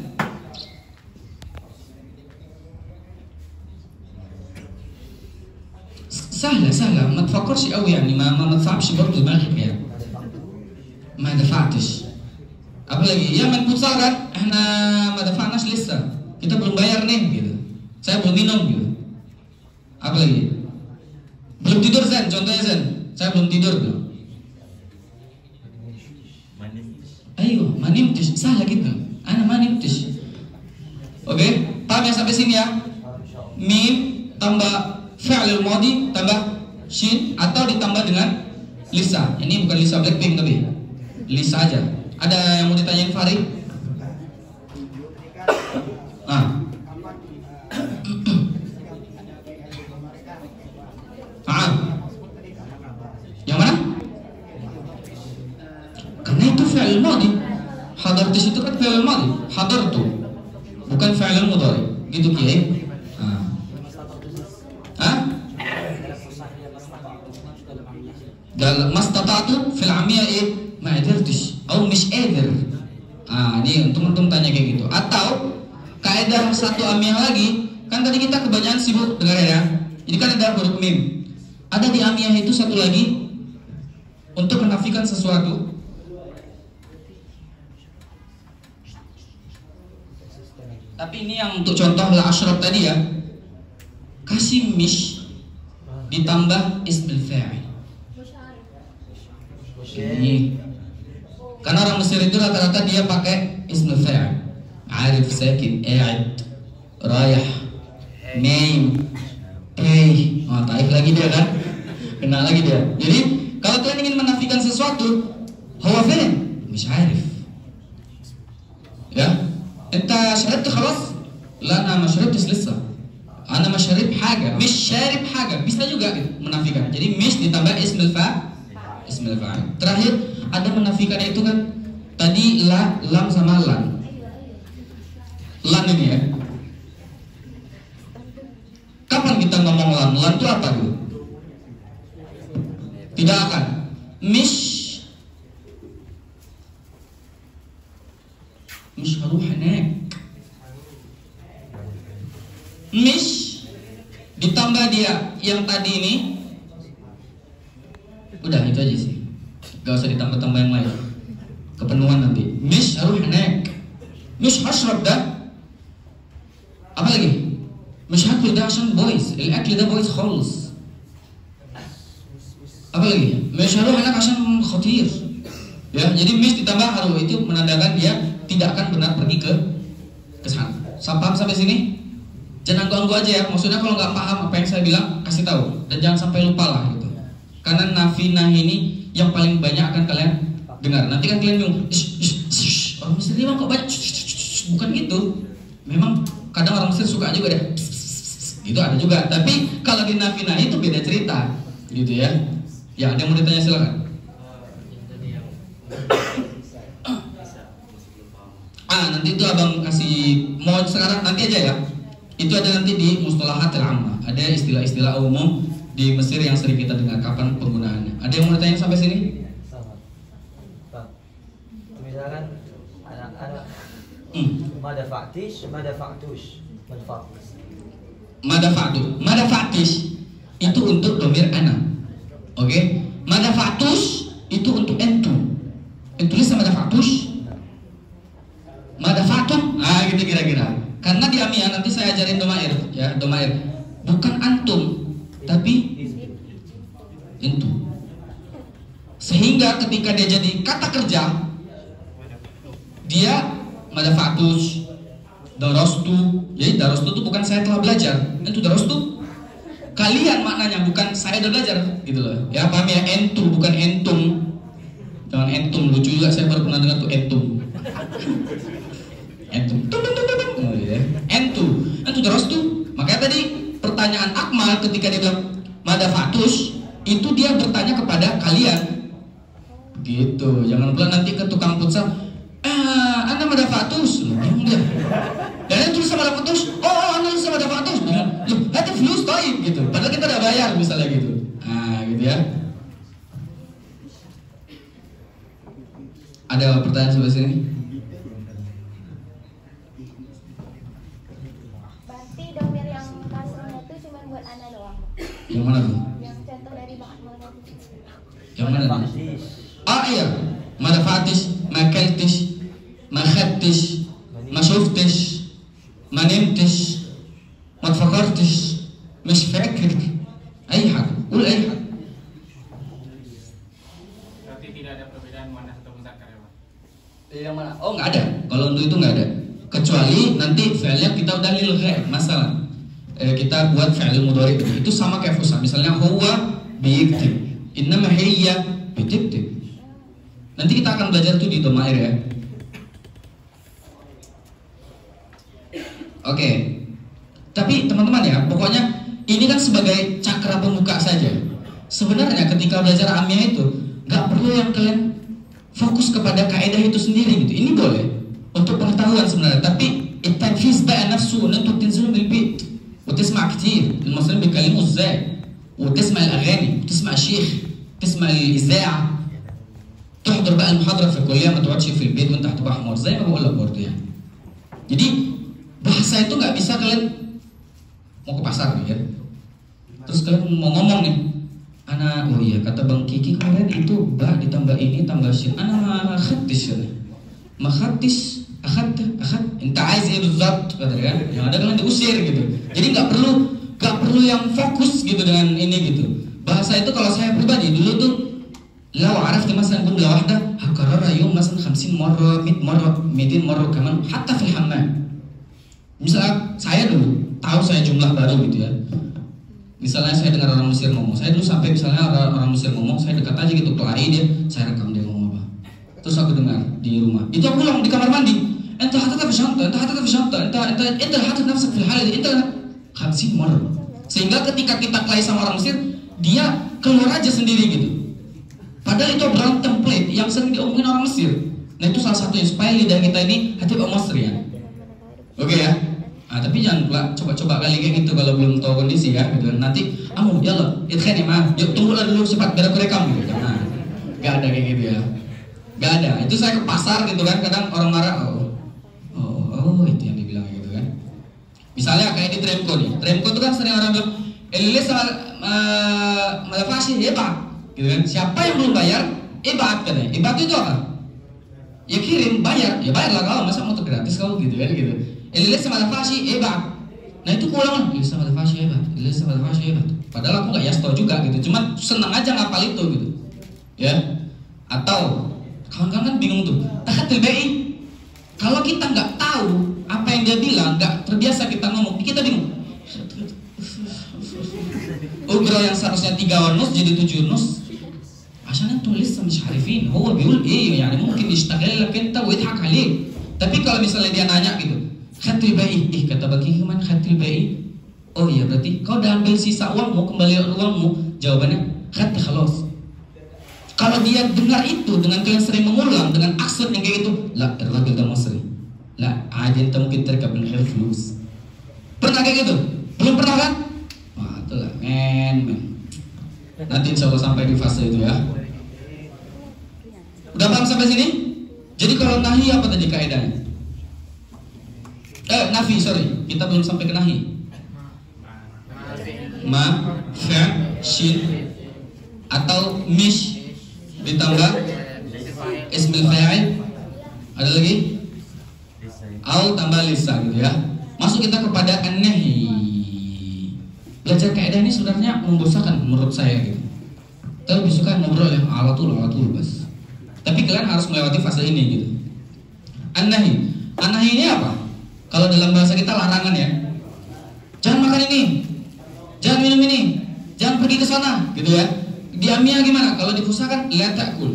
سهلة ما تفكرش قوي يعني ما تصعبش برضه دماغك يعني ما دفعتش apalagi ya main futsal kan احنا ما دفعناش لسه kita belum bayar nih gitu saya belum minum gitu apalagi belum tidur Zen contohnya Zen saya belum tidur gitu ayo manimtish salah gitu ana manimtish oke paham ya sampai sini ya mim tambah fi'il madi tambah shin atau ditambah dengan lisa. Ini bukan lisa Blackpink tapi lisa aja. Ada yang mau ditanyain Farid? Ah. Yang mana? Karena itu fi'il madi. Hadartis itu kan fi'il madi. Hadartu. Bukan fi'il mudhari. Gitu Kiai. Dalam mastata'tu fil amiyah ma qadirtish atau mish qadir. Ini untung tanya kayak gitu. Atau kaidah satu amiyah lagi, kan tadi kita kebanyakan sibuk dengar ya. Jadi kan ada huruf mim. Ada di amiyah itu satu lagi untuk menafikan sesuatu. Tapi ini yang untuk contoh la asyraf tadi ya. Kasih mish ditambah ismil fa'il. Ini karena orang Mesir itu rata-rata dia pakai ismul fa'il. Arif, sakin, a'id, rayah, naim, taif lagi dia kan, kena lagi dia. Jadi kalau kalian ingin menafikan sesuatu, huwa fa'il, مش عارف. Ya, أنت شربت خلاص؟ لا أنا ما شربتش لسه. أنا ما شرب حاجة، مش شارب حاجة. Bisa juga menafikan. Jadi mish ditambah ismul fa'il. Ismil-fa'il. Terakhir ada menafikan itu kan tadi la, lam sama lan. Lan ini ya. Kapan kita ngomong lan? Lan itu apa dulu? Tidak akan. Mish haruh hanak. Mish ditambah dia yang tadi ini. Udah itu aja sih, gak usah ditambah-tambah yang lain. Kepenuhan nanti. Mish haruh hanak, mish hashrab dah. Apa lagi? Mish hakul dah عشان boys, الأكل ده boys خالص. Apa lagi? Mish haruh hanak عشان khatir. Ya, jadi mish ditambah haruh itu menandakan dia tidak akan benar pergi ke sana. Paham sampai sini? Jangan ganggu aja ya. Maksudnya kalau nggak paham apa yang saya bilang kasih tahu dan jangan sampai lupa lah gitu. Karena nafi nahi ini yang paling banyak akan kalian dengar. Nanti kan kalian bingung, orang Mesir memang kok banyak, bukan gitu. Memang kadang orang Mesir suka juga deh, gitu ada juga. Tapi kalau di nafi nahi itu beda cerita, gitu ya. Ya, ada yang mau ditanya silakan. Nanti itu abang kasih mau sekarang nanti aja ya. Itu ada nanti di mustalahatil ammah. Ada istilah-istilah umum di Mesir yang sering kita dengar, kapan penggunaannya. Ada yang mau ditanya sampai sini? Misalkan anak-anak madafa'tish, madafa'tush, madafa'tish itu untuk domir anak. Oke? Madafa'tush itu untuk entum. Entulis sama madafa'tush. Madafa'tum, gitu kira-kira. Karena di amiyah nanti saya ajarin domair, ya, domair. Bukan antum, tapi itu. Sehingga ketika dia jadi kata kerja, dia madafa'tush, darastu. Jadi darastu itu bukan saya telah belajar, itu darastu kalian maknanya, bukan saya sudah belajar, gitu loh. Ya paham ya, entu bukan entum. Dengan entum, lucu juga saya baru pernah dengar tuh entum. Entum. Oh, iya. Entu terus tuh. Makanya tadi pertanyaan Akmal ketika dia bilang madafatus, itu dia bertanya kepada kalian. Gitu. Jangan pula nanti ke tukang futsal, Anda madafatus. Bingung dia. Dan dia tulis sama madafatus. Oh, Anda tulis sama madafatus. Loh, hati flus toib gitu. Padahal kita udah bayar misalnya gitu. Nah, gitu ya. Ada pertanyaan sebelah sini? Berarti domir yang kasarnya itu cuma buat anak doang. Yang mana tuh? Yang contoh dari Bang Akmal tadi. Yang mana tuh? Ah iya, madafatis, makeltis, makhattis, masuftis, manimtis, matfakartis, مش فاكر أي حاجة، قول أي حاجة. Berarti tidak ada perbedaan muannats atau muzakkar ya, Pak? Yang mana? Oh nggak ada. Kalau untuk itu nggak ada. Kecuali nanti fi'ilnya kita udah lilghaib. Masalah kita buat fi'il mudhari itu sama kayak fusa. Misalnya huwa biyaktib, innama hiya bitaktib. Nanti kita akan belajar tuh di dhamair ya. Oke. Tapi teman-teman ya, pokoknya ini kan sebagai cakra pembuka saja. Sebenarnya ketika belajar amiyah itu nggak perlu yang kalian fokus kepada kaidah itu sendiri gitu. Ini boleh untuk pengetahuan sebenarnya. Tapi التنفيذ بقى نفسه ان انتوا بتنزلوا من البيت وتسمع كتير المصريين بيتكلموا ازاي وتسمع الاغاني وتسمع الشيخ تسمع الاذاعه تحضر بقى المحاضره في الكليه ما تقعدش في البيت وانت هتبقى حمار زي ما بقول لك برضه يعني. Jadi bahasa itu nggak bisa kalian mau ke pasar nih ya. Terus kalian mau ngomong nih, anak, oh iya kata Bang Kiki kemarin itu ba ditambah ini tambah shin, anak makhatis ya, makhatis, akhad, ente aiz ya berzat, kata kan, yang ada kalian diusir gitu. Jadi nggak perlu yang fokus gitu dengan ini gitu. Bahasa itu kalau saya pribadi dulu tuh, lau araf مثلا جملة واحدة هكررها يوم مثلا 50 مرة 100 مرة 200 مرة كمان حتى في الحمام. Misalnya saya dulu tahu saya jumlah baru gitu ya. Misalnya saya dengar orang Mesir ngomong, saya dulu sampai misalnya orang Mesir ngomong, saya dekat aja gitu pelai dia, saya rekam dia ngomong apa. Terus aku dengar di rumah. Itu aku ulang di kamar mandi. Ente hatta fi syanta, ente hatta fi syanta, ente hatta nafsak fil hal ini, ente 50 marah. Sehingga ketika kita pelai sama orang Mesir, dia keluar aja sendiri gitu. Padahal itu adalah template yang sering diomongin orang Mesir. Nah itu salah satunya supaya lidah kita ini hati Mesir ya. Oke ya. Nah, tapi jangan pula coba-coba kali kayak gitu kalau belum tahu kondisi ya gitu. Nanti amu ya Allah, itkhani mah, yuk tunggulah dulu cepat biar aku rekam gitu. Nah, gak ada kayak gitu ya. Gak ada. Itu saya ke pasar gitu kan, kadang orang marah. Oh, itu yang dibilang gitu kan. Misalnya kayak di Tremco nih. Tremco itu kan sering orang bilang, "Elilis malafasi hebat." Gitu kan. Siapa yang belum bayar? Ibat katanya. Ibat itu apa? Ya kirim, bayar. Ya bayarlah kalau masa mau gratis kau gitu kan gitu. Elilis malafasi hebat. Nah itu pulang, Elilis malafasi hebat. Elilis malafasi hebat. Padahal aku nggak yasto juga gitu. Cuman senang aja ngapal itu gitu. Ya. Atau kawan-kawan kan bingung tuh. Tahatul BI. Kalau kita nggak tahu apa yang dia bilang, nggak terbiasa kita ngomong, kita bingung. Ugro yang seharusnya 3 nus jadi 7 nus. عشان انتوا لسه مش عارفين هو بيقول ايه يعني ممكن يشتغل لك انت ويضحك عليك. Tapi kalau misalnya dia nanya gitu, khatil bai, kata bagi kemana khatil bai? Oh iya berarti kau udah ambil sisa uangmu, kembali uangmu. Jawabannya khat khalas. Kalau dia dengar itu dengan kalian sering mengulang dengan aksen yang kayak gitu, la الراجل ده مصري. La عادي انت ممكن تركب من غير فلوس. Pernah kayak gitu? Belum pernah kan? Wah, itulah men. Nanti insya Allah sampai di fase itu ya. Udah paham sampai sini? Jadi kalau nahi apa tadi kaidahnya? Nafi, sorry, kita belum sampai ke nahi. Ma, fa, shin, atau mish ditambah ismil fa'il. Ada lagi? Au tambah lisa gitu ya. Masuk kita kepada an-nahi. Belajar kaidah ini sebenarnya membosankan menurut saya gitu. Kita lebih suka ngobrol ya alatul bas. Tapi kalian harus melewati fase ini gitu. An-nahi. An-nahi ini apa? Kalau dalam bahasa kita larangan ya. Jangan makan ini. Jangan minum ini. Jangan pergi ke sana gitu ya. Di amiyah gimana? Kalau di fusa kan la ta'kul.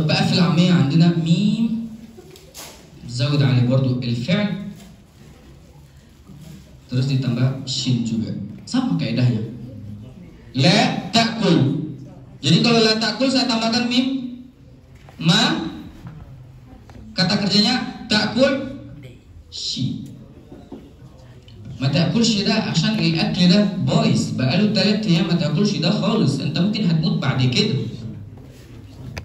بقى في العامية عندنا ميم زود عليه برضو الفعل terus ditambah shin juga, sama kaidahnya. La ta'kul. Jadi kalau la ta'kul saya tambahkan mim, ma, kata kerjanya ta'kul shi. ما تاكلش ده عشان الاكل ده بايظ بقاله 3 ايام ما تاكلش ده خالص، انت ممكن هتموت بعد كده.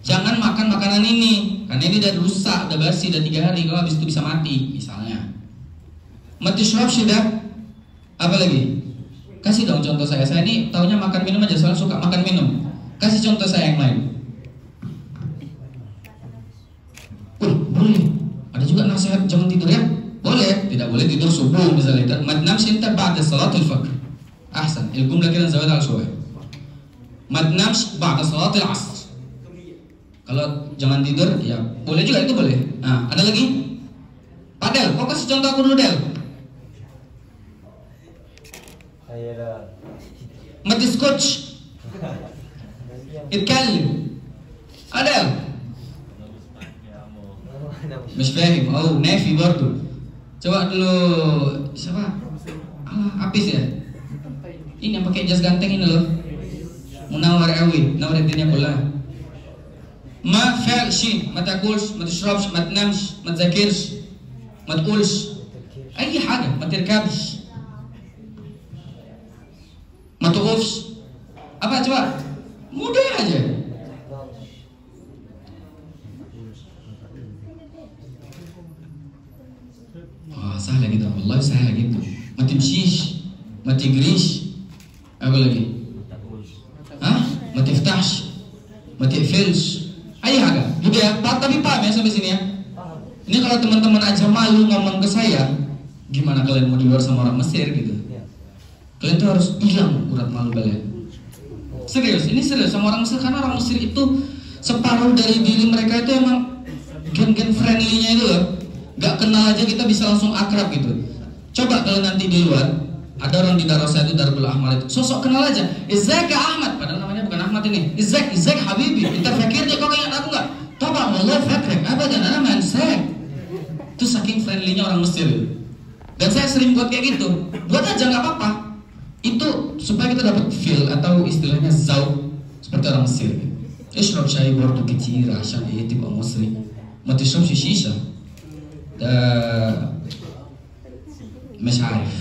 Jangan makan makanan ini karena ini udah rusak, udah basi, udah 3 hari, kau habis itu bisa mati misalnya. Ma tishrabsh ده apa lagi? Kasih dong contoh saya ini taunya makan minum aja, soalnya suka makan minum. Kasih contoh saya yang lain. Boleh. Ada juga nasihat jangan tidur ya. Boleh, tidak boleh tidur subuh misalnya. ما تنامش انت بعد صلاة الفجر. أحسن. الجملة كده نزودها على شوية. ما تنامش بعد صلاة العصر. Kalau jangan tidur ya boleh juga, itu boleh. Nah, ada lagi? Padel, kau kasih contoh aku dulu Del. ما تسكتش. اتكلم. Adel. مش فاهم. Oh, نافي برضو. Coba dulu siapa? Apis ya? Ini yang pakai jas ganteng ini loh. Munawar Awi, Nawariddin Yaqullah. Ma fa'al shay, ma takulsh, ma tishrabsh, ma tnamsh, ma tذاكرش, ma tqulsh. أي حاجة، ما تركبش. Ma tuqufsh. Apa coba? Mudah aja. سهلة جدا والله، سهلة جدا. ما تمشيش، ما تجريش. أقول لك إيه؟ ما تفتحش، ما تقفلش، أي حاجة. Gitu ya. Tapi paham ya sampai sini ya? Ini kalau teman-teman aja malu ngomong ke saya, gimana kalian mau di luar sama orang Mesir gitu? Kalian tuh harus hilang urat malu kalian. Serius, ini serius sama orang Mesir, karena orang Mesir itu separuh dari diri mereka itu emang gen-gen friendly-nya itu loh. Gak kenal aja kita bisa langsung akrab gitu. Coba kalau nanti di luar ada orang di Darasa itu, Darul Ahmad itu, sosok kenal aja, Izak ya Ahmad, padahal namanya bukan Ahmad ini. Izak Habibi, kita fakir dia, kau ingat aku nggak? Toba, wallah fakir, abadan, ana mansak. Itu saking friendly-nya orang Mesir itu. Dan saya sering buat kayak gitu, buat aja nggak apa-apa. Itu supaya kita dapat feel atau istilahnya zauq seperti orang Mesir. Ishrab syai برضو كتير عشان ايه تبقى مصري. ما تشربش شيشة. مش عارف.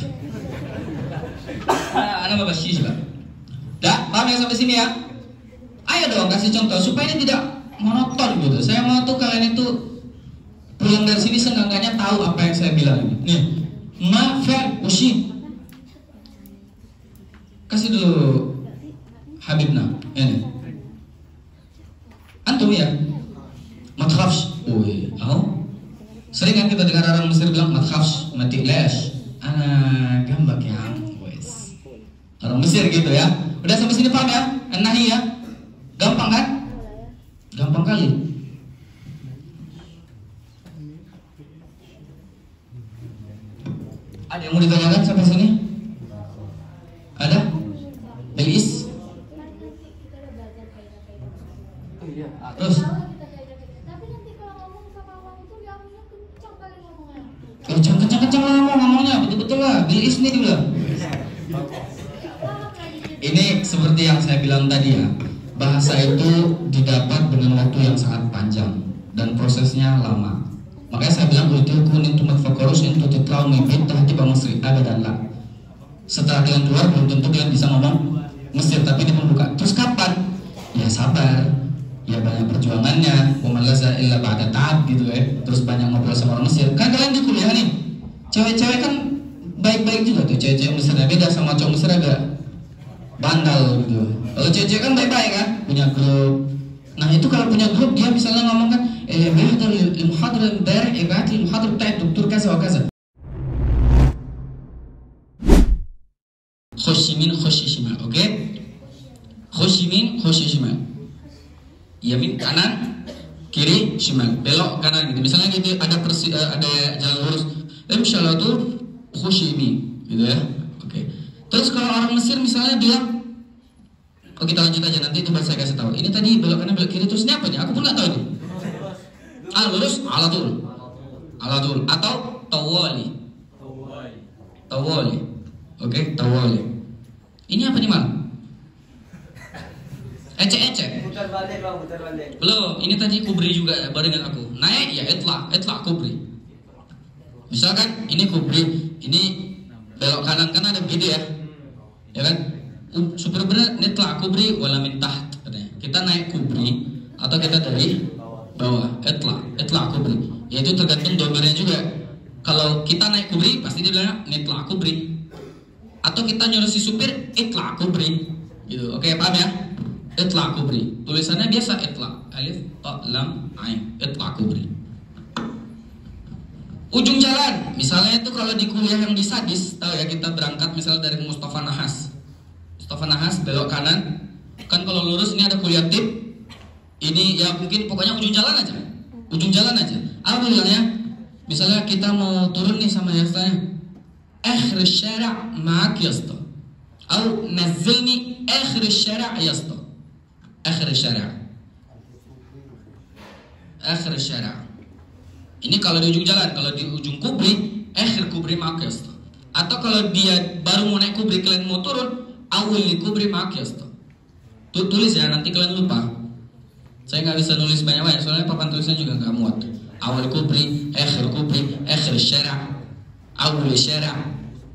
Anak bapak sih juga. Dah, paham ya sampai sini ya? Ayo dong kasih contoh supaya ini tidak monoton gitu. Saya mau tuh kalian itu pulang dari sini seenggaknya tahu apa yang saya bilang ini. Nih, ma fa'al ushi. Kasih dulu Habibna. Ini. Antum ya? Ma takhafsh. Sering kan kita dengar orang Mesir bilang ma takhafsh, ma tiqlash. Ana gambak ya am. Wes. Orang Mesir gitu ya. Udah sampai sini paham ya? An-nahi ya? Gampang kan? Gampang kali. Ada yang mau ditanyakan sampai sini? Ada? Belis? Terus? Kencang-kencang lah ngomongnya, betul-betul lah. Belis nih dia bilang. Ini seperti yang saya bilang tadi ya, bahasa itu didapat dengan waktu yang sangat panjang dan prosesnya lama. Makanya saya bilang itu kuntum tafakkarus in tutitlau mibit tahti ba Mesir abadan la. Setelah kalian keluar belum tentu kalian bisa ngomong Mesir, tapi di pembuka. Terus kapan? Ya sabar. Ya banyak perjuangannya. Wa malaza illa ba'da ta'ab gitu ya. Terus banyak ngobrol sama orang Mesir. Kan kalian di kuliah nih. Cewek-cewek kan baik-baik juga tuh. Cewek-cewek Mesir beda sama cowok Mesir agak bandal gitu. Kalau cewek-cewek kan baik-baik kan, punya grup. Nah itu kalau punya grup dia misalnya ngomong kan, bihdar al-muhadara al-barih, ib'at al-muhadara bta'at doktor kaza wa kaza. Khush yamin, khush shimal, oke? Khush yamin, khush shimal. Yamin kanan, kiri shimal, belok kanan gitu. Misalnya gitu ada jalan lurus, insyaallah tuh khush yamin, gitu ya. Oke. Terus kalau orang Mesir misalnya bilang, oh kita lanjut aja nanti coba saya kasih tahu. Ini tadi belok kanan belok kiri terus ini apa nih? Aku pun nggak tahu itu. Lurus alatul. Alatul atau tawali. Tawali. Oke, tawali. Ini apa nih, Mal? Ecek. Putar balik bang, putar balik. Belum, ini tadi kubri juga barengan aku. Naik ya itla kubri. Misalkan ini kubri, ini belok kanan kan ada begini ya. Ya kan? Super benar itla kubri wala min taht katanya. Kita naik kubri atau kita dari bawah. Itla kubri. Yaitu tergantung domirnya juga. Kalau kita naik kubri pasti dia bilang itla kubri. Atau kita nyuruh si supir itla kubri. Gitu. Oke, paham ya? Itla kubri. Tulisannya biasa itla, alif ta lam ain, itla kubri. Ujung jalan, misalnya itu kalau di kuliah yang di Sadis, tahu ya, kita berangkat misalnya dari Mustafa Nahas. Mustafa Nahas belok kanan. Kan kalau lurus ini ada kuliah tip. Ini ya mungkin pokoknya ujung jalan aja. Ujung jalan aja. Apa bilangnya? Misalnya kita mau turun nih sama yastanya. Akhir syara' ma'ak yasta. Atau nazzilni akhir syara' yasta. Akhir syara'. Akhir syara'. Ini kalau di ujung jalan, kalau di ujung kubri, akhir kubri ma'ak yasta. Atau kalau dia baru mau naik kubri, kalian mau turun, awal kubri ma'ak yasta. Tulis ya, nanti kalian lupa. Saya nggak bisa nulis banyak-banyak, soalnya papan tulisnya juga nggak muat. Awal kubri, akhir syara', awal syara'.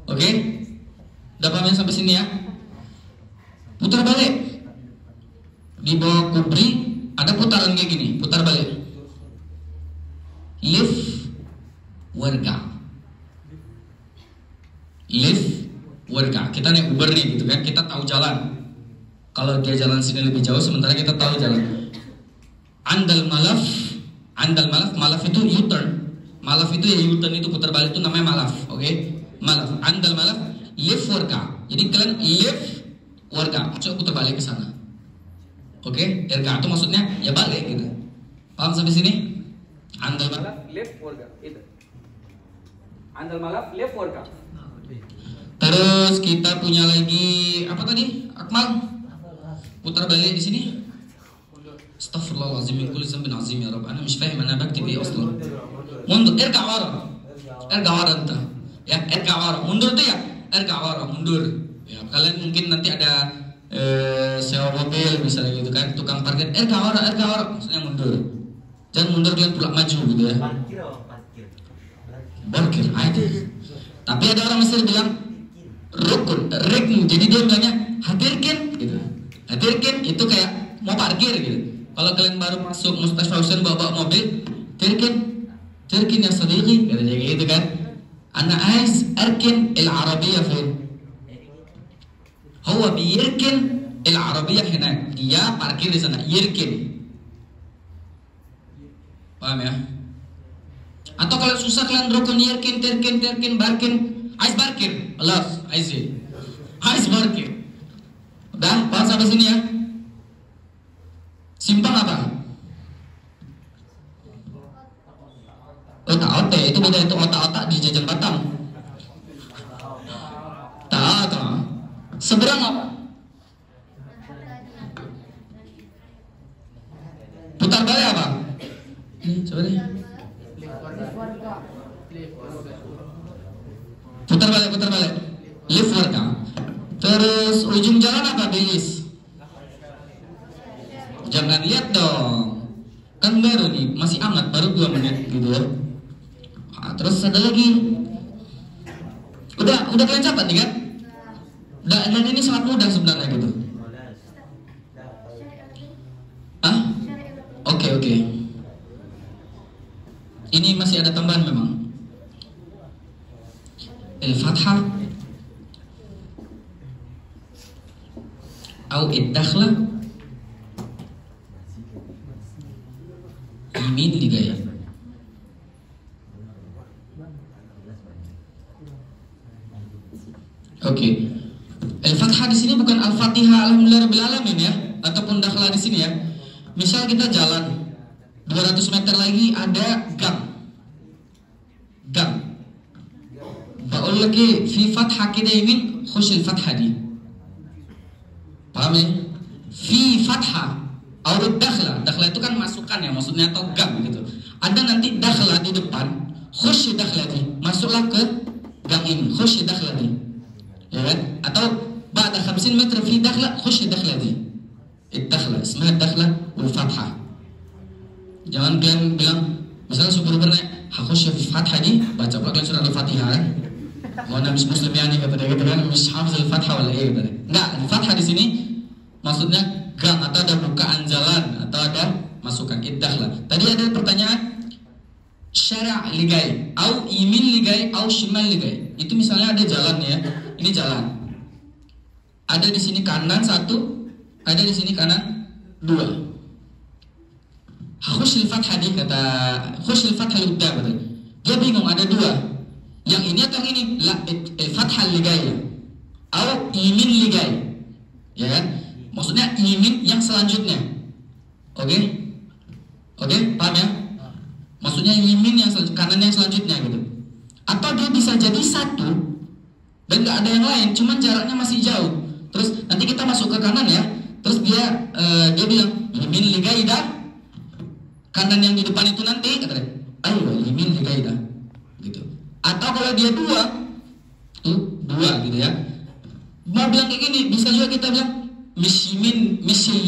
Oke? Udah paham sampai sini ya? Putar balik. Di bawah kubri ada putaran kayak gini, putar balik. Lift warga. Lift warga. Kita naik Uber nih gitu kan, kita tahu jalan. Kalau dia jalan sini lebih jauh, sementara kita tahu jalan. Andal malaf, malaf itu U-turn. Malaf itu ya U-turn itu putar balik itu namanya malaf, oke? Malaf, andal malaf, lift warga. Jadi kalian lift warga, coba putar balik ke sana. Oke, erga itu maksudnya ya balik gitu. Paham sampai sini? Andal malaf, lift warga, itu. Andal malaf, lift warga. Terus kita punya lagi apa tadi? Akmal. Putar balik di sini. Astaghfirullahalazim min kulli dhanbin azim ya Rabb. Ana mش فاهم انا بكتب ايه اصلا. Mundur, erga wara. Erga wara entah. Ya, erga wara. Mundur tuh ya, erga wara, mundur. Ya, kalian mungkin nanti ada sewa mobil misalnya gitu kan, tukang parkir, erga wara, maksudnya mundur. Jangan mundur dengan pulak maju gitu ya. Parkir, ada. Tapi ada orang Mesir bilang rukun, rikn. Jadi dia bilangnya hadirkin gitu. Hadirkin itu kayak mau parkir gitu. Kalau kalian baru masuk Mustafa Husain bawa mobil, tirkin ya sadiqi, katanya gitu kan. Ana ais arkin al-arabiyah fin. Huwa biyirkin al-arabiyah hinak. Dia parkir di sana, yirkin. Paham ya? Atau kalau susah kalian rukun yirkin, tirkin, barkin, ais parkir. Allah, ais parkir. Udah, paham sampai sini ya? Simpang apa? Otak-otak itu beda, itu otak-otak di Jajan Batam. Tak. Seberang apa? Putar balik apa? Coba deh. Putar balik. Lift warga. Terus ujung jalan apa? Bilis. Jangan lihat dong, kan baru nih, masih hangat, baru 2 menit gitu ya. Terus ada lagi. Udah kalian catat nih kan? Dan ini sangat mudah sebenarnya gitu. Oke. Ini masih ada tambahan memang. Al-Fathah atau Ad-Dakhlah Imin digaya. Oke. Al-Fathah di sini bukan Al-Fatihah alhamdulillahirabbil alamin ya, ataupun dakhlah di sini ya. Misal kita jalan 200 meter lagi ada gang. Baqul lagi fi fathah kida yamin khush al-fathah di. Paham ya? Fi fathah atau dakhlah itu kan masukan ya, maksudnya atau gang gitu. ada nanti dakhla di depan, khush dakhlati, masuklah ke gang ini, khush dakhlati, ya kan? Atau ba'da 50 meter fi dakhla, khush dakhlati. Dakhla, ismah dakhla wal fathah. Jangan kalian bilang, misalnya super bernaik, khush fi fathah ini, baca pula kalian surah al-fatihah kan? Mana muslim yani kata dia kan, mis hafz al-fathah wala kata dia. Enggak, fathah di sini maksudnya gang atau ada bukaan jalan atau ada masukan dakhla. Tadi ada pertanyaan syara' ligai, au yamin ligai, au shimal ligai. Itu misalnya ada jalan ya. Ini jalan. Ada di sini kanan satu, ada di sini kanan dua. Khusyil fathah di kata khusyil fathah liudda kata. Dia bingung ada dua. Yang ini atau yang ini? La fathah ligai. Au yamin ligai. Ya kan? Maksudnya yamin yang selanjutnya. Oke? Oke, paham ya? Maksudnya yamin yang kanan yang selanjutnya gitu. Atau dia bisa jadi satu dan nggak ada yang lain, cuman jaraknya masih jauh. Terus nanti kita masuk ke kanan ya. Terus dia bilang yamin ligaida. Kanan yang di depan itu nanti kata dia, ayo yamin ligaida gitu. Atau kalau dia dua gitu ya. Mau bilang kayak gini, bisa juga kita bilang misy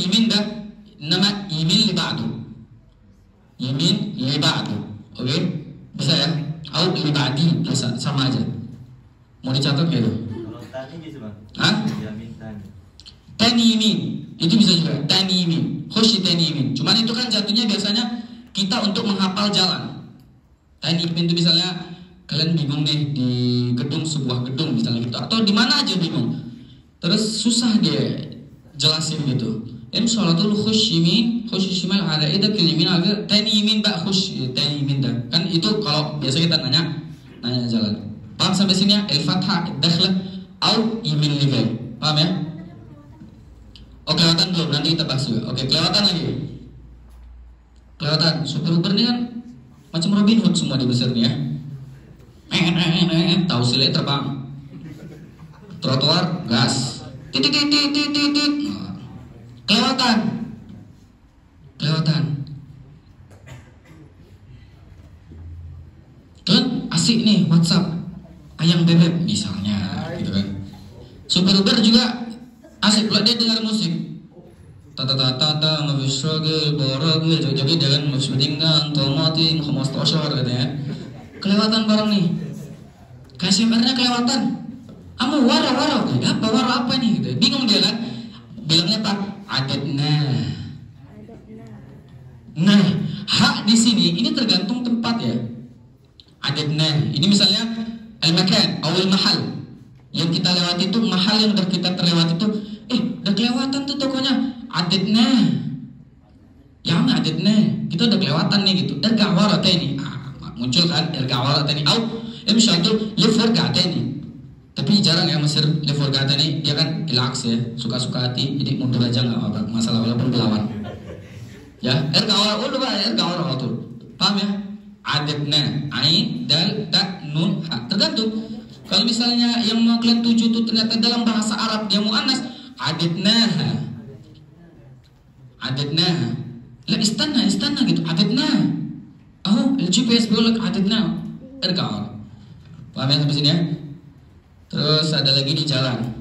yamin dan nama yamin li ba'du. Yamin li ba'du. Oke? Bisa ya? Au li ba'di bisa sama aja. Mau dicatat gitu. Kalau tani gitu bang. Hah? Yamin tani. Tani yamin. Itu bisa juga. Tani yamin. Khushi tani yamin. Cuman itu kan jatuhnya biasanya kita untuk menghafal jalan. Tani yamin itu misalnya kalian bingung nih di gedung, sebuah gedung misalnya gitu, atau di mana aja bingung. Terus susah dia jelasin gitu. Sholatul khush yamin, khush shimal ala idak yamin agak tani yamin ba khush tani yamin dah. Kan itu kalau biasa kita nanya jalan. Paham sampai sini ya? Al-fathah dakhla au yamin ligai. Paham ya? Oke, kelewatan belum? Nanti kita bahas juga. Oke, kelewatan lagi. Kelewatan. Super ini kan macam Robin Hood semua di Mesir nih ya. Tahu silai terbang. Trotoar gas. Titit. Kelewatan. Kan asik nih WhatsApp ayam bebek misalnya gitu kan. Super juga asik pula dia dengar musik. Tata mabisrogel borogel joget dengan musbedingan tomatin 15 katanya. Kelewatan barang nih. KSMR-nya kelewatan. Amu wara apa nih gitu. Bingung dia kan. Bilangnya Pak adatna. Nah, hak di sini ini tergantung tempat ya. Adatna. Ini misalnya al-makan atau al-mahal. Yang kita lewati itu mahal yang udah kita terlewati itu, udah kelewatan tuh tokonya. Adatna. Ya adatna. Kita udah kelewatan nih gitu. Irga waratani. Muncul kan irga waratani au imshadu lifargatani. Tapi jarang ya Mesir lifargatani, dia kan ilaks ya, suka-suka hati, jadi mundur aja nggak apa-apa, masalah walaupun berlawan. Ya, irga waratun. Paham ya? Adatna, ain, dal, ta, nun, ha. Tergantung. Kalau misalnya yang mau kalian tuju itu ternyata dalam bahasa Arab dia muannas, adatnaha. Lah istanna gitu, adatna. Oh, GPS bilang adatna, irga. Paham ya sampai sini ya? Terus ada lagi di jalan.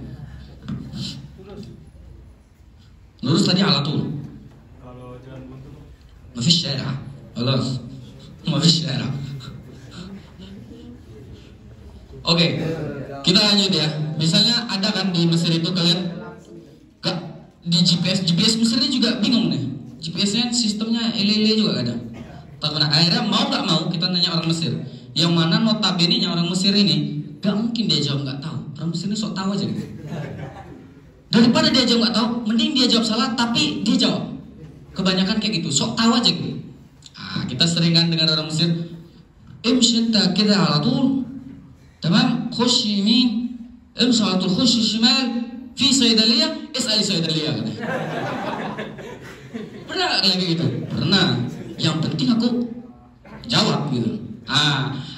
Lurus tadi ala tuh. Kalau jalan buntu Mafish syara. Alas. Mafish syara. Oke. Kita lanjut ya. Misalnya ada kan di Mesir itu kalian di GPS Mesir ini juga bingung nih. GPS-nya sistemnya lele juga ada. Tapi akhirnya mau nggak mau kita nanya orang Mesir. Yang mana notabene orang Mesir ini gak mungkin dia jawab nggak tahu. Orang Mesir ini sok tahu aja gitu. Daripada dia jawab nggak tahu, mending dia jawab salah tapi dia jawab. Kebanyakan kayak gitu, sok tahu aja gitu. Kita sering kan dengan orang Mesir, imshi anta kida ala tul, tamam, khush yamin, imshi ala tul, khush shimal, fi saydaliyah, is'ali saydaliyah. Pernah nggak kayak gitu? Pernah. Yang penting aku jawab gitu.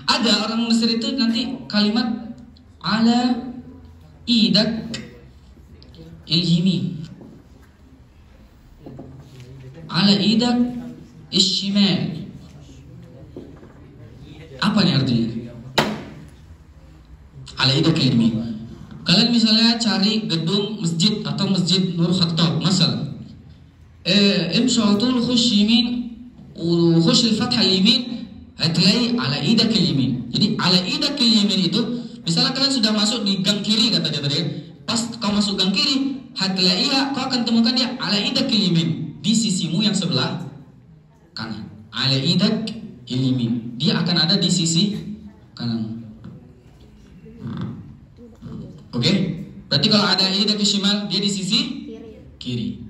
Ada orang Mesir itu nanti kalimat ala idak il-yamin, ala idak il-shimal. Apa nih artinya? Ala idakil yamin. Kalian misalnya cari gedung masjid atau masjid Nur Khattab مثلا امشي على طول خش يمين وخش الفتحة اليمين هتلاقي على ايدك اليمين. Jadi ala idakil yamin itu misalnya kalian sudah masuk di gang kiri kata dia tadi. Pas kau masuk gang kiri, hatlaiha kau akan temukan dia ala idakil yamin di sisimu yang sebelah kanan. Ala idak yamin. Dia akan ada di sisi kanan. Oke? Berarti kalau ada idak shimal dia di sisi kiri.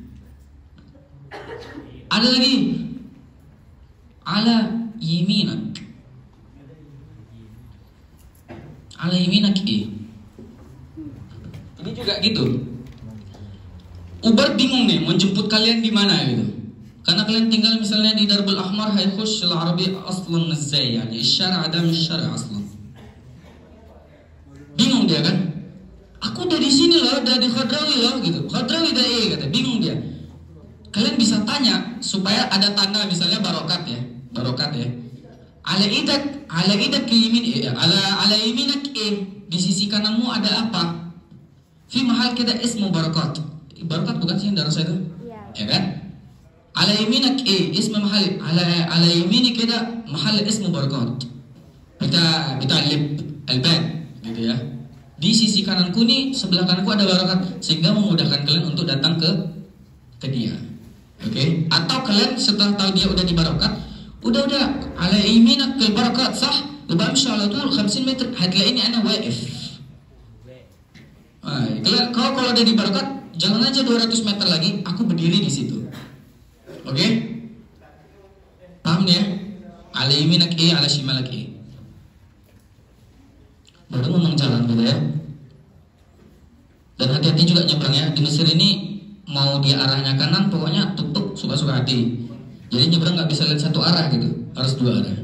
Ada lagi ala yaminak. Ala yaminak ini juga gitu. Uber bingung nih mau jemput kalian di mana gitu. Karena kalian tinggal misalnya di Darbul Ahmar, hayakhush al-Arabi aslan ازاي يعني الشارع ده مش شارع اصلا. Bingung dia kan? Aku dari sini loh, dari Khadrawi loh gitu. Khadrawi dari kata, bingung dia. Kalian bisa tanya supaya ada tanda misalnya barokat ya. Barokat ya. Ala idak yamin ala yaminak di sisi kananmu ada apa? Fi mahal kita ismu barokat. Barokat bukan sih darasa itu? Ya kan? Ala yaminak ismu mahal ala yamini kita mahal ismu barokat. Kita lip albab gitu ya. Di sisi kananku nih, sebelah kananku ada barokat sehingga memudahkan kalian untuk datang ke dia. Oke? Atau kalian setelah tahu dia udah di barokat, udah ala yaminak ke barokat sah, bamshi ala tul 50 meter هتلاقيني انا واقف. Kalian kalau udah di barokat, jalan aja 200 meter lagi, aku berdiri di situ. Oke? Paham ya? Ala yaminak ala shimalak baru ngomong jalan gitu ya. Dan hati-hati juga nyebrang ya. Di Mesir ini mau dia arahnya kanan, pokoknya tutup suka-suka hati. Jadi nyebrang nggak bisa lihat satu arah gitu, harus dua arah.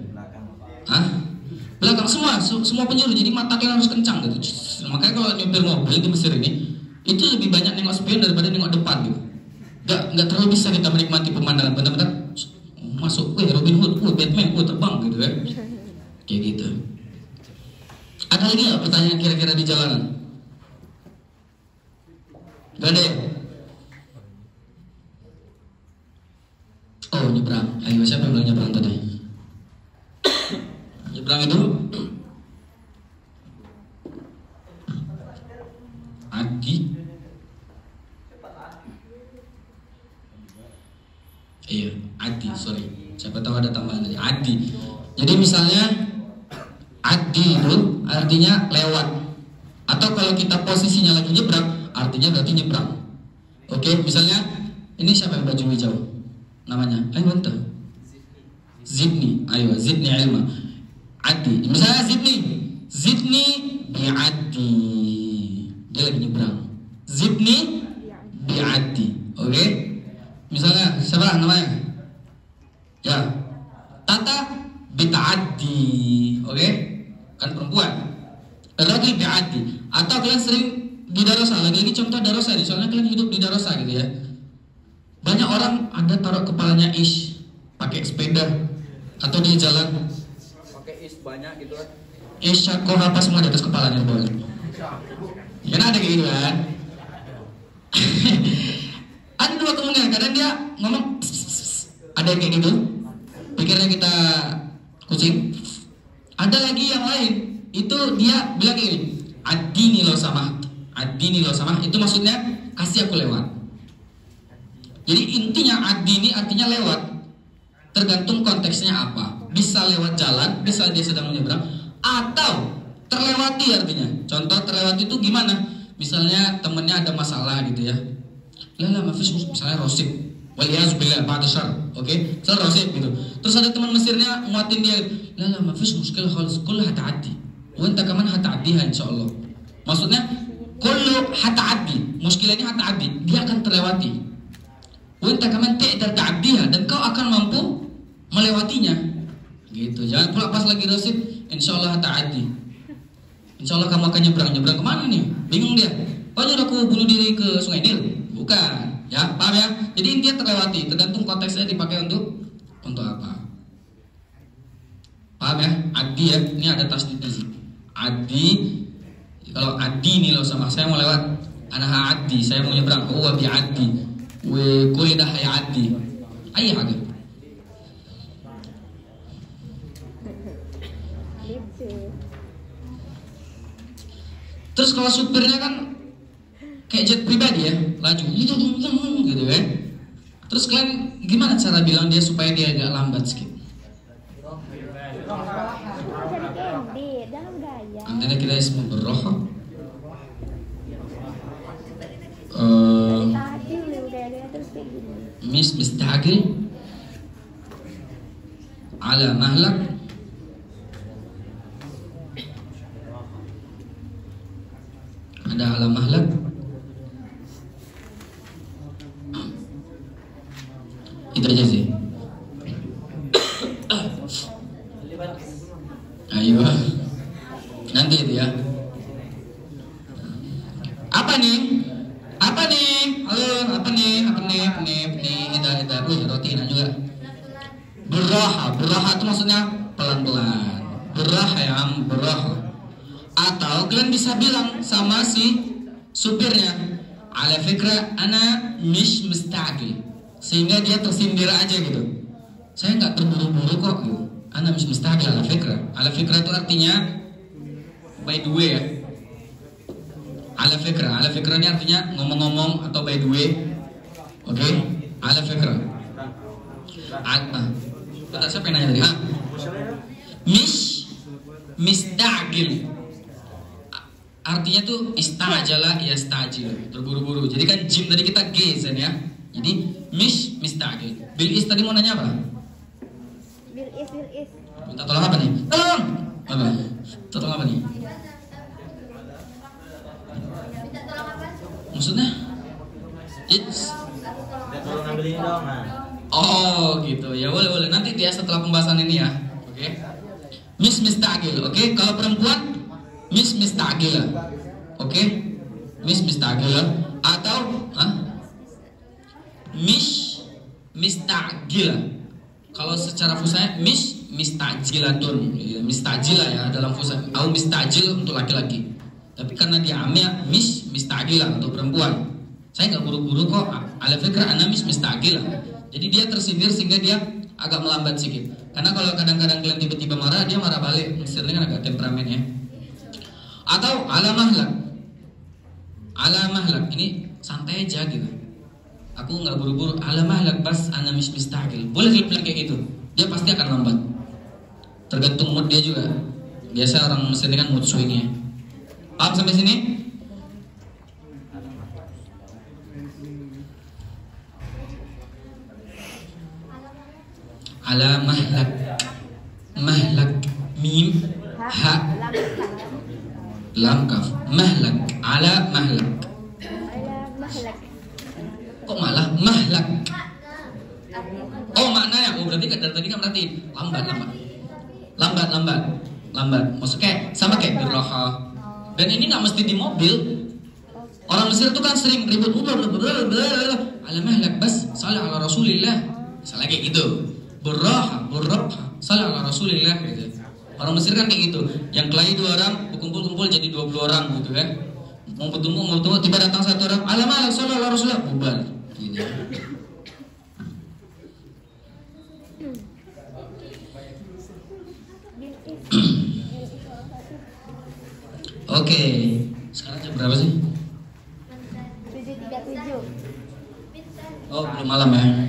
Belakang semua penjuru. Jadi mata kalian harus kencang gitu. Makanya kalau nyupir mobil di Mesir ini itu lebih banyak nengok spion daripada nengok depan gitu. Nggak terlalu bisa kita menikmati pemandangan. Benar-benar masuk, Robin Hood, Batman, terbang gitu kan. Kayak gitu. Ada lagi nggak pertanyaan kira-kira di jalanan? Gak ada ya? Oh, nyebrang. Ayo, siapa yang bilang nyebrang tadi? Nyebrang itu Adi. Iya, Adi, sorry. Siapa tahu ada tambahan tadi. Adi. Jadi misalnya Adi itu artinya lewat. Atau kalau kita posisinya lagi nyebrang, artinya berarti nyebrang. Oke, misalnya ini siapa yang baju hijau? Namanya? Ayo bentar. Zidni, ayo Zidni ilma. Adi. Misalnya Zidni bi'addi. Dia lagi nyebrang. Zidni bi'addi. Oke? Misalnya siapa namanya? Ya. Tata bita'addi. Oke? Kan perempuan. Rajul bi'addi. Atau kalian sering di darosa, lagi contoh darosa, soalnya kalian hidup di darosa gitu ya. Banyak orang ada taruh kepalanya ish, pakai sepeda atau di jalan pakai ish banyak gitu kan. Ish kok apa semua di atas kepalanya boleh. Kan ada kayak gitu kan. Ada dua kemungkinan, kadang dia ngomong ada yang kayak gitu, pikirnya kita kucing. Ada lagi yang lain, itu dia bilang gini, adini lo sama, itu maksudnya kasih aku lewat. Jadi intinya adini artinya lewat, tergantung konteksnya apa. Bisa lewat jalan, bisa dia sedang menyeberang, atau terlewati artinya. Contoh terlewati itu gimana? Misalnya temennya ada masalah gitu ya. Lala mafis, misalnya Rosib, waliyazubillah ba'da syar, oke? Misal Rosib gitu. Terus ada teman Mesirnya nguatin dia, lala mafis muskil khalis, kullu hata'addi, wa anta kaman hata'addiha insyaallah. Maksudnya kullu hata'addi, muskil ini hata'addi, dia akan terlewati. Wa anta kaman ta'dar ta'addiha, dan kau akan mampu melewatinya. Gitu. Jangan pula pas lagi Rosib, insyaallah hata'addi. Insyaallah kamu akan nyebrang kemana nih? Bingung dia. Oh, nyuruh aku bunuh diri ke Sungai Nil? Bukan, ya, paham ya? Jadi intinya terlewati, tergantung konteksnya dipakai untuk apa. Paham ya? Adi adi ya, ini ada tasdid di sini. Adi, kalau adi nih loh sama saya mau lewat, ana adi, saya mau nyebrang, oh bi adi, we kulidah ya adi, ayah agak. Terus kalau supirnya kan kayak jet pribadi ya, laju gitu kan. Terus kalian gimana cara bilang dia supaya dia agak lambat sedikit? Jadi dalam gaya. Antara kita ismu berroha. Tadi gaya terus kayak gini. Musta'gil ala mahlak ada ala mahlak itu aja sih. Ayo nanti itu ya. Apa nih? Halo, apa nih? Ida. Roti enak juga. Berraha itu maksudnya pelan-pelan. Berraha. Atau kalian bisa bilang sama si supirnya, ala fikra ana mish musta'gil, sehingga dia tersindir aja gitu. Saya nggak terburu-buru kok gitu. Ana mish musta'gil ala fikra. Ala fikra itu artinya by the way ya. Ala fikra ini artinya ngomong-ngomong atau by the way. Oke? Ala fikra. Bentar, siapa yang nanya tadi? Mista'gil. Artinya tuh istajala yastajil, terburu-buru. Jadi kan jim tadi kita G ya. Jadi mista'gil. Bil is tadi mau nanya apa? Bil is. Minta tolong apa nih? Apa? Tolong apa nih? Maksudnya? Tolong ambilin dong, nah. Oh gitu, ya boleh. Nanti dia setelah pembahasan ini ya, oke? Mista'gil, oke? Kalau perempuan, mista'gila, oke? Mista'gila atau mista'gila. Kalau secara fusanya mistajilatun, mistajila ya dalam fusa. Atau mistajil untuk laki-laki. Tapi karena dia amnya mista'gila untuk perempuan. Saya nggak buru-buru kok. Ala fikra ana mista'gila. Jadi dia tersindir sehingga dia agak melambat sedikit. Karena kalau kadang-kadang kalian tiba-tiba marah, dia marah balik. Mesirnya kan agak temperamen ya. Atau ala mahlak. Ini santai aja gitu. Aku nggak buru-buru. Ala mahlak bas ana mista'gil. Boleh bilang kayak gitu. Dia pasti akan lambat. Tergantung mood dia juga. Biasa orang Mesir ini kan mood swingnya. Paham sampai sini? Ala mahlak mim ha lam kaf mahlak ala mahlak. Kok malah mahlak? Oh maknanya, berarti dari tadi kan berarti lambat. Maksudnya sama kayak berroha. Dan ini nggak mesti di mobil. Orang Mesir itu kan sering ribut ala mahlak bas salah ala rasulillah. Misalnya kayak gitu. Berroha, salah ala rasulillah gitu. Orang Mesir kan kayak gitu. Yang kelahi 2 orang, berkumpul-kumpul jadi 20 orang gitu kan. Mau bertemu, tiba datang 1 orang, ala mahlak salah ala rasulillah, bubar. Gitu. Oke, sekarang jam berapa sih? 7.37. Oh, belum malam ya.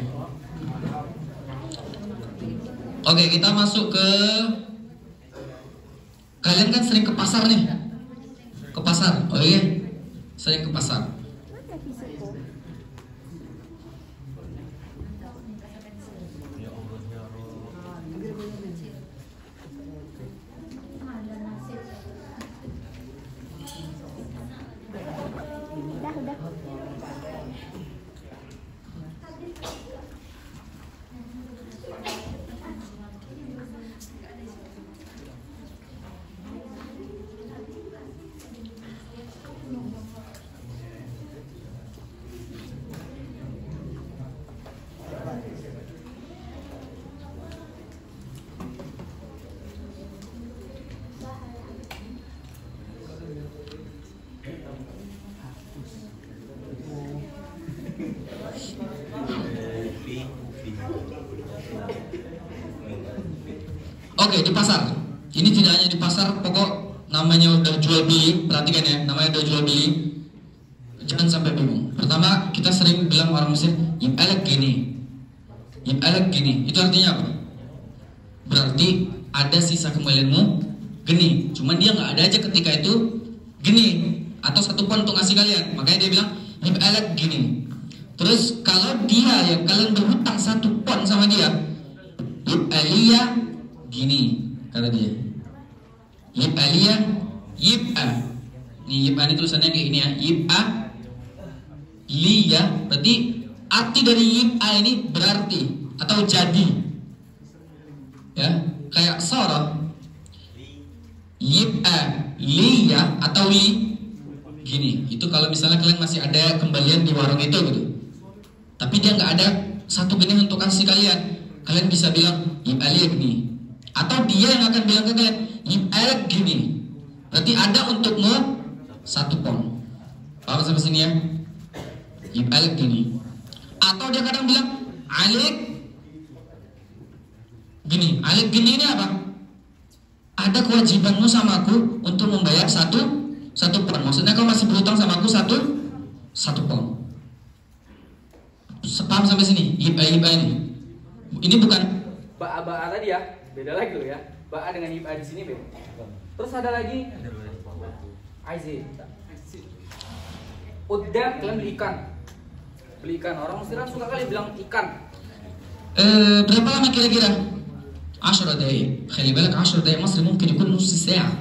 Oke, kita masuk ke. Kalian kan sering ke pasar nih. Ke pasar, oh iya, sering ke pasar. Udah. Oke, di pasar. Ini tidak hanya di pasar, pokok namanya udah jual beli, perhatikan ya, namanya udah jual beli. Jangan sampai bingung. Pertama, kita sering bilang orang Mesir, yib'alak gini. Yib'alak gini. Itu artinya apa? Berarti ada sisa kembalianmu geni. Cuman dia nggak ada aja ketika itu geni atau 1 pon untuk ngasih kalian. Makanya dia bilang yib'alak gini. Terus kalau dia yang kalian berhutang 1 pon sama dia, yib'aliyah gini kata dia. Yib'aliyah yib'a. Nih yib'a ini tulisannya kayak ini ya. Yib'a liya, berarti arti dari yib'a ini berarti atau jadi. Ya, kayak sara yib'a liya atau li gini. Itu kalau misalnya kalian masih ada kembalian di warung itu gitu. Tapi dia nggak ada 1 geni untuk kasih kalian. Kalian bisa bilang yib'a liya gini. Atau dia yang akan bilang ke kalian yib'a gini. Berarti ada untukmu 1 pon. Paham sampai sini ya? Yib'alak gini. Atau dia kadang bilang alik gini. Alik gini ini apa? Ada kewajibanmu sama aku untuk membayar 1 pon. Maksudnya kau masih berhutang sama aku 1 pon. Paham sampai sini? Yib'a ini. Ini bukan Ba'a tadi ya, beda lagi loh ya. Ba'a dengan yib'a di sini beda. Terus ada lagi Aizi. Udah kalian beli ikan. Beli ikan. Orang Mesir suka kali bilang ikan. berapa lama kira-kira? 10 دقايق. خلي بالك 10 دقايق مصري ممكن يكون نص ساعة.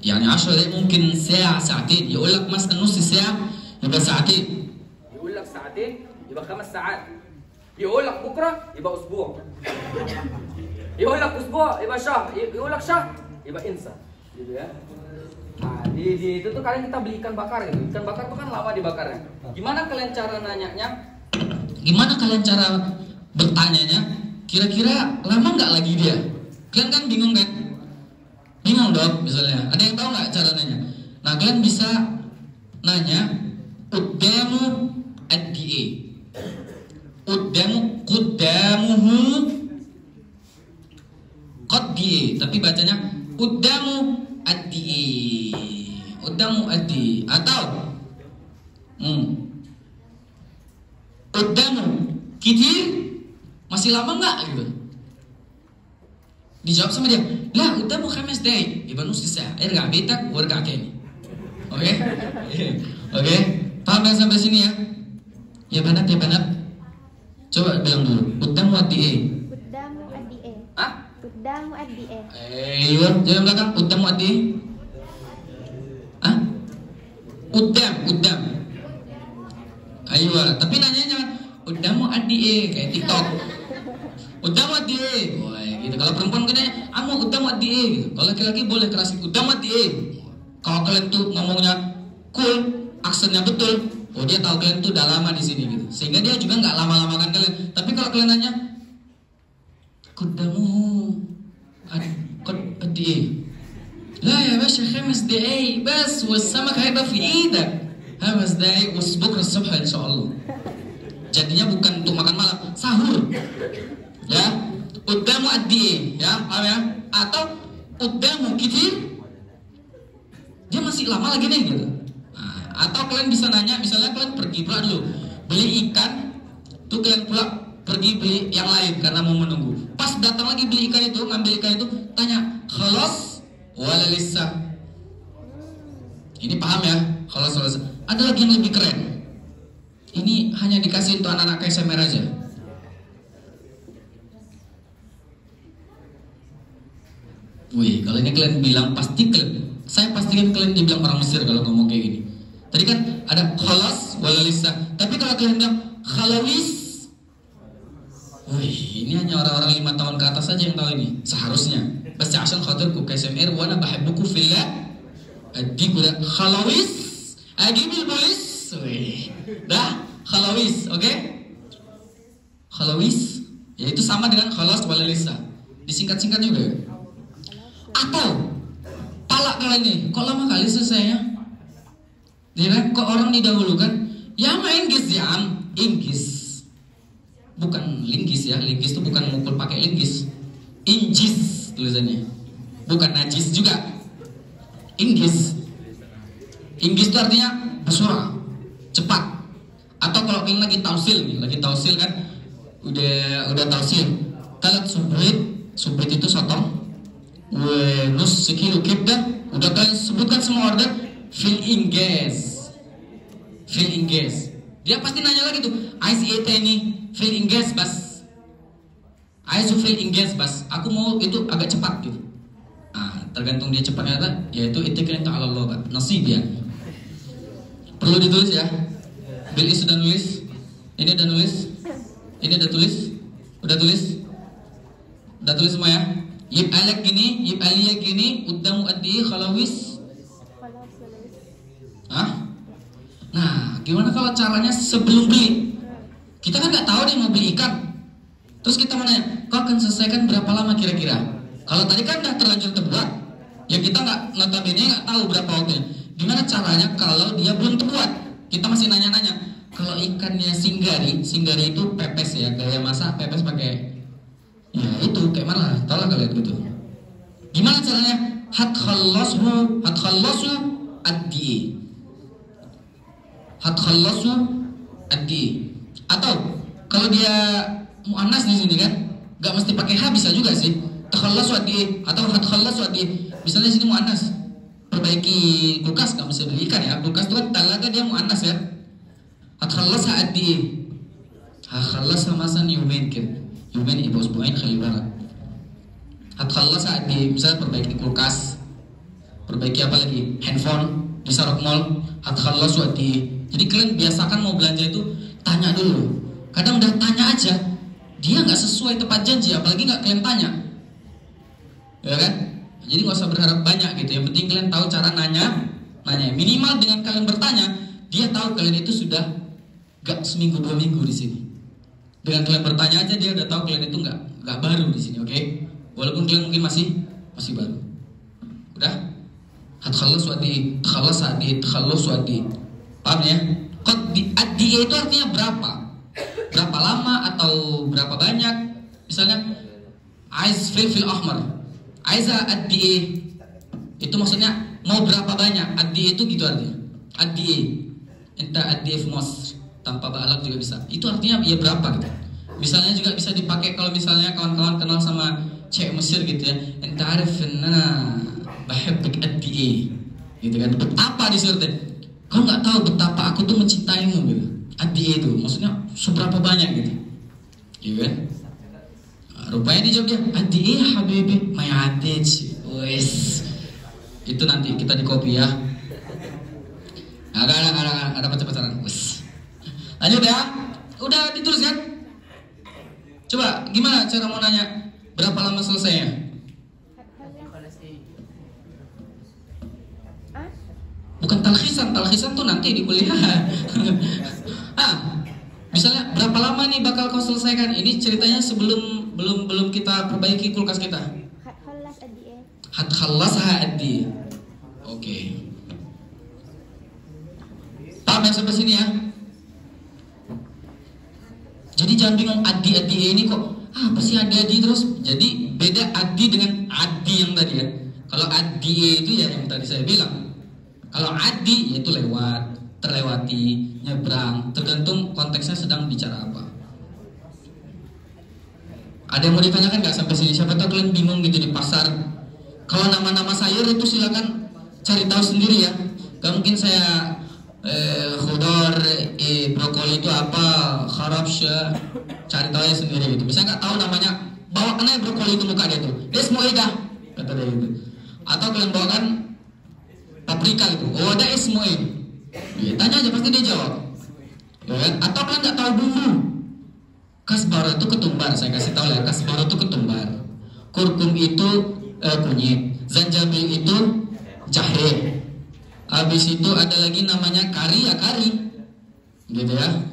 يعني 10 دقايق ممكن ساعة ساعتين. يقول لك مثلا نص ساعة يبقى ساعتين. يقول لك ساعتين يبقى 5 ساعات. يقول لك بكرة يبقى أسبوع. يقول لك أسبوع يبقى شهر. يقول لك شهر يبقى انسى. Gitu ya. Nah, di itu tuh kalian kita beli ikan bakar gitu. Ikan bakar tuh kan lama dibakarnya. Gimana kalian cara nanyanya? Gimana kalian cara bertanyanya? Kira-kira lama nggak lagi dia? Kalian kan bingung kan? Bingung dong misalnya. Ada yang tahu nggak cara nanya? Nah kalian bisa nanya Quddamu ad-di'e. Quddamuhu qad-di'e. Tapi bacanya Quddamu ad-di'e. Quddamu ad-di'e. Atau Quddamu kitir, masih lama nggak gitu? Dijawab sama dia, lah quddamu 5 دقايق. Yibqa nus sa'a. Irga' baitak warga' tani. Oke? Oke? Paham yang sampai sini ya? Ya banat. Coba bilang dulu. Quddamu ad-di'e. Quddamu ad-di'e. Hah? Quddamu ad-di'e. Iya, jangan belakang. Quddamu ad-di'e. Hah? Quddam. Ayo, tapi nanya jangan quddamu ad-di'e kayak TikTok. Quddamu ad-di'e. Woi, gitu. Kalau perempuan kena amu quddamu ad-di'e gitu. Kalau laki-laki boleh kerasin quddamu ad-di'e. Kalau kalian tuh ngomongnya cool, aksennya betul, oh dia tahu kalian tuh udah lama di sini gitu. Sehingga dia juga nggak lama-lamakan kalian. Tapi kalau kalian nanya quddamu ad-di'e. لا يا باشا 5 دقايق بس والسمك هيبقى في ايدك. 5 دقايق وبكره الصبح ان شاء الله. Jadinya bukan untuk makan malam, sahur. Ya, quddamu ad-di'e, ya, paham ya? Atau quddamu kitir. Dia masih lama lagi nih gitu. Nah, atau kalian bisa nanya, misalnya kalian pergi pula dulu beli ikan, tuh kalian pula pergi beli yang lain karena mau menunggu. Pas datang lagi beli ikan itu, ngambil ikan itu, tanya, "Khalas wala lissa?" Ini paham ya? Khalas wala lissa. Ada lagi yang lebih keren. Ini hanya dikasih untuk anak-anak KSMR aja. Wih, kalau ini kalian bilang pasti kalian, saya pastikan kalian dibilang orang Mesir kalau ngomong kayak gini. Tadi kan ada khalas wala lissa. Tapi kalau kalian bilang khalawis, wih, ini hanya orang-orang 5 tahun ke atas saja yang tahu ini. Seharusnya. Bas عشان خاطركم KSMR وانا بحبكم في الله اديكوا ده خلاويص اجيب البوليس. Dah, khalawis, oke? Khalawis, yaitu sama dengan khalas wala lissa. Disingkat-singkat juga. Atau palak kalian nih, kok lama kali selesainya? Ya kan, kok orang didahulukan? Ya main Inggris ya, Inggris. Bukan linggis ya. Linggis itu bukan mukul pakai linggis. Inggis tulisannya. Bukan najis juga. Inggis. Inggis itu artinya bersuara cepat. Atau kalau kalian lagi tausil nih, lagi tausil kan, udah tausil. Kalian subrit itu sotong. Nus sekilo kibda, udah kalian sebutkan semua order. Fill in gas. Dia pasti nanya lagi tuh, Ais ete ini fill in gas bas. Ais fill in gas bas. Aku mau itu agak cepat gitu. Tergantung dia cepatnya apa, yaitu itikrin ta'ala Allah, Pak. Nasib ya. Perlu ditulis ya. Billy sudah nulis. Ini udah nulis. Ini udah tulis. Udah tulis. Udah tulis semua ya. Yib alak gini, yib aliyah gini, uddamu addi khalawis. Nah, gimana kalau caranya sebelum beli? Kita kan nggak tahu nih mau beli ikan. Terus kita mau nanya, kau akan selesaikan berapa lama kira-kira? Kalau tadi kan udah terlanjur terbuat, ya kita notabene nggak tahu berapa waktunya. Gimana caranya kalau dia belum terbuat? Kita masih nanya-nanya. Kalau ikannya singgari itu pepes ya, gaya masak pepes pakai, ya itu kayak mana? Tahu lah kalian gitu. Gimana caranya? Hatkhallasu addi. Atau kalau dia muannas di sini kan, nggak mesti pakai ha, bisa juga sih. Takhallasu addi atau hatkhallasu addi. Misalnya di sini muannas, perbaiki kulkas, nggak mesti beli ikan ya. Kulkas itu kan talaga dia muannas ya. Hatkhallasu addi. Hatkhallasu masan yumin kan. Yumin ibu usbu'ain khali barat. Hatkhallasu addi. Misalnya perbaiki kulkas, perbaiki apa lagi? Handphone di Sarok Mall. Hatkhallasu addi. Jadi kalian biasakan mau belanja itu tanya dulu. Kadang udah tanya aja, dia nggak sesuai tepat janji, apalagi nggak kalian tanya, ya kan? Jadi nggak usah berharap banyak gitu. Yang penting kalian tahu cara nanya. Minimal dengan kalian bertanya, dia tahu kalian itu sudah nggak seminggu 2 minggu di sini. Dengan kalian bertanya aja dia udah tahu kalian itu nggak baru di sini, oke? Walaupun kalian mungkin masih baru. Udah? Hatkhallasu addi, takhallasu addi. Paham ya? Addi itu artinya berapa? Berapa lama atau berapa banyak? Misalnya Aiz fil ahmar. Aiza addi itu maksudnya mau berapa banyak? Addi itu gitu artinya. Addi. Enta addi mos tanpa ba'alak juga bisa. Itu artinya ya berapa gitu. Misalnya juga bisa dipakai kalau misalnya kawan-kawan kenal sama cewek Mesir gitu ya. Enta arifna bahabbik addi. Gitu kan. Betapa di surga. Kau nggak tahu betapa aku tuh mencintaimu gitu. Addi itu maksudnya seberapa banyak gitu. Iya kan? Rupanya dijawab dia, addi habibi mayadij. Wes. Itu nanti kita di copy ya. Ada pacaran. Wes. Lanjut ya. Udah ditulis kan? Coba gimana cara mau nanya berapa lama selesainya? Bukan talkhisan tuh nanti di kuliah. Misalnya berapa lama nih bakal kau selesaikan? Ini ceritanya sebelum belum kita perbaiki kulkas kita. Hatkhallasu addi. Oke. Paham ya sampai sini ya? Jadi jangan bingung addi ini kok apa sih addi terus? Jadi beda addi dengan addi yang tadi ya. Kalau addi itu ya yang tadi saya bilang. Kalau addi yaitu lewat, terlewati, nyebrang, tergantung konteksnya sedang bicara apa. Ada yang mau ditanyakan nggak sampai sini? Siapa tahu kalian bingung gitu di pasar. Kalau nama-nama sayur itu silakan cari tahu sendiri ya. Gak mungkin saya khudar, brokoli itu apa, kharabsha, cari tahu ya sendiri gitu. Bisa nggak tahu namanya, bawakan aja brokoli itu muka dia tuh. Dia semua dah, kata dia gitu. Atau kalian bawakan paprika itu, oh ada ismuin. Ya, tanya aja pasti dia jawab. Ya kan? Atau kalian nggak tahu bumbu. Kasbara itu ketumbar, saya kasih tahu ya. Kasbara itu ketumbar. Kurkum itu kunyit. Zanjabil itu jahe. Habis itu ada lagi namanya kari ya kari, gitu ya.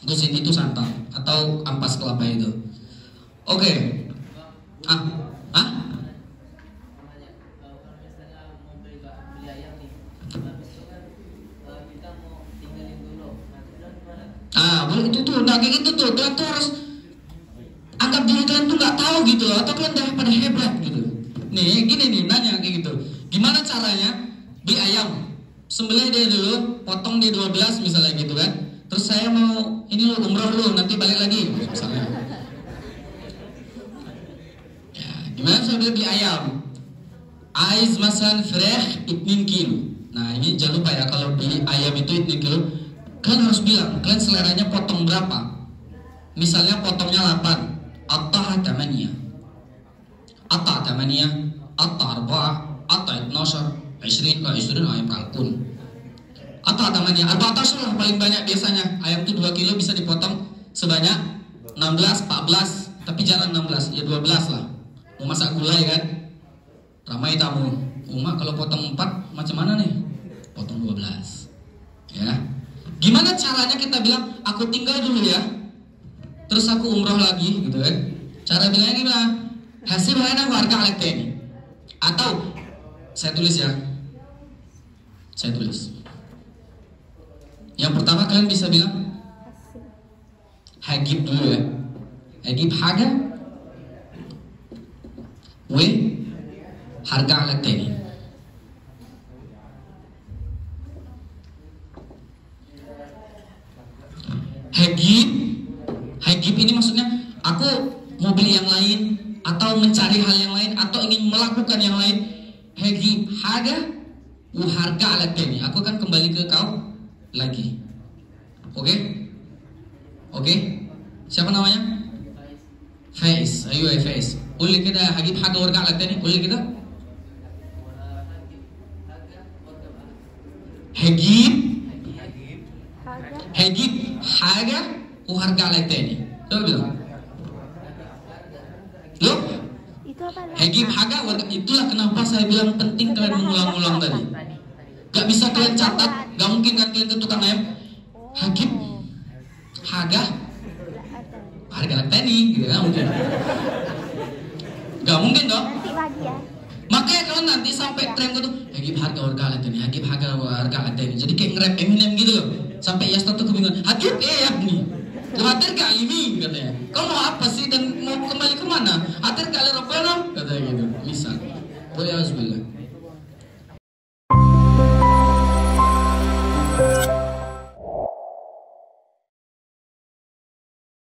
Gusit itu santan atau ampas kelapa itu. Oke. Boleh itu tuh Nah kayak gitu tuh, kalian tuh harus anggap diri kalian tuh nggak tahu gitu loh, atau kalian udah pada hebat gitu. Nih gini nih nanya kayak gitu, gimana caranya beli ayam? Sembelih dia dulu, potong dia 12 misalnya gitu kan. Terus saya mau ini lo umroh dulu, nanti balik lagi misalnya. Ya, gimana saya beli ayam? Aiz masan frech 2 kilo. Nah ini jangan lupa ya, kalau beli ayam itu 2 kilo, kalian harus bilang kalian seleranya potong berapa. Misalnya potongnya 8 atau 8 atau 8 atau 4 atau 12 20 ayam kalkun atau 8 14 lah paling banyak biasanya. Ayam itu 2 kilo bisa dipotong sebanyak 16, 14, tapi jarang 16, ya 12 lah. Mau masak gulai kan, ramai tamu. Umak kalau potong 4 macam mana nih? Potong 12 ya. Gimana caranya kita bilang aku tinggal dulu ya, terus aku umroh lagi gitu kan? Cara bilangnya gimana? Hasil mana warga alek ini. Atau saya tulis ya, saya tulis. Yang pertama kalian bisa bilang hagib dulu ya. Hagib haga harga alek ini. Hagib ini maksudnya aku mau beli yang lain atau mencari hal yang lain atau ingin melakukan yang lain. Hagib haga harga alat ini. Aku akan kembali ke kau lagi. Oke? Siapa namanya? Faiz. Ayo Faiz. Boleh kita hagib haga harga alat ini? Boleh kita? Hagib haga harga alat ini. Coba bilang. Loh? Hagib haga warga, itulah kenapa saya bilang penting kalian mengulang-ulang tadi. Gak bisa kalian catat, gak mungkin kan kalian ke tukang ayam hagib haga harga tani gitu kan, mungkin. Gak mungkin dong. Makanya kalau nanti sampai tren itu hagib harga warga tani, hagib harga warga tani. Jadi kayak nge-rap Eminem gitu loh. Sampai Yasto tuh kebingungan, hagib nih. Hadir gak ini katanya. Kau mau apa sih dan mau kembali kemana? Hadir gak lerok katanya gitu. Misal. Boleh harus bilang.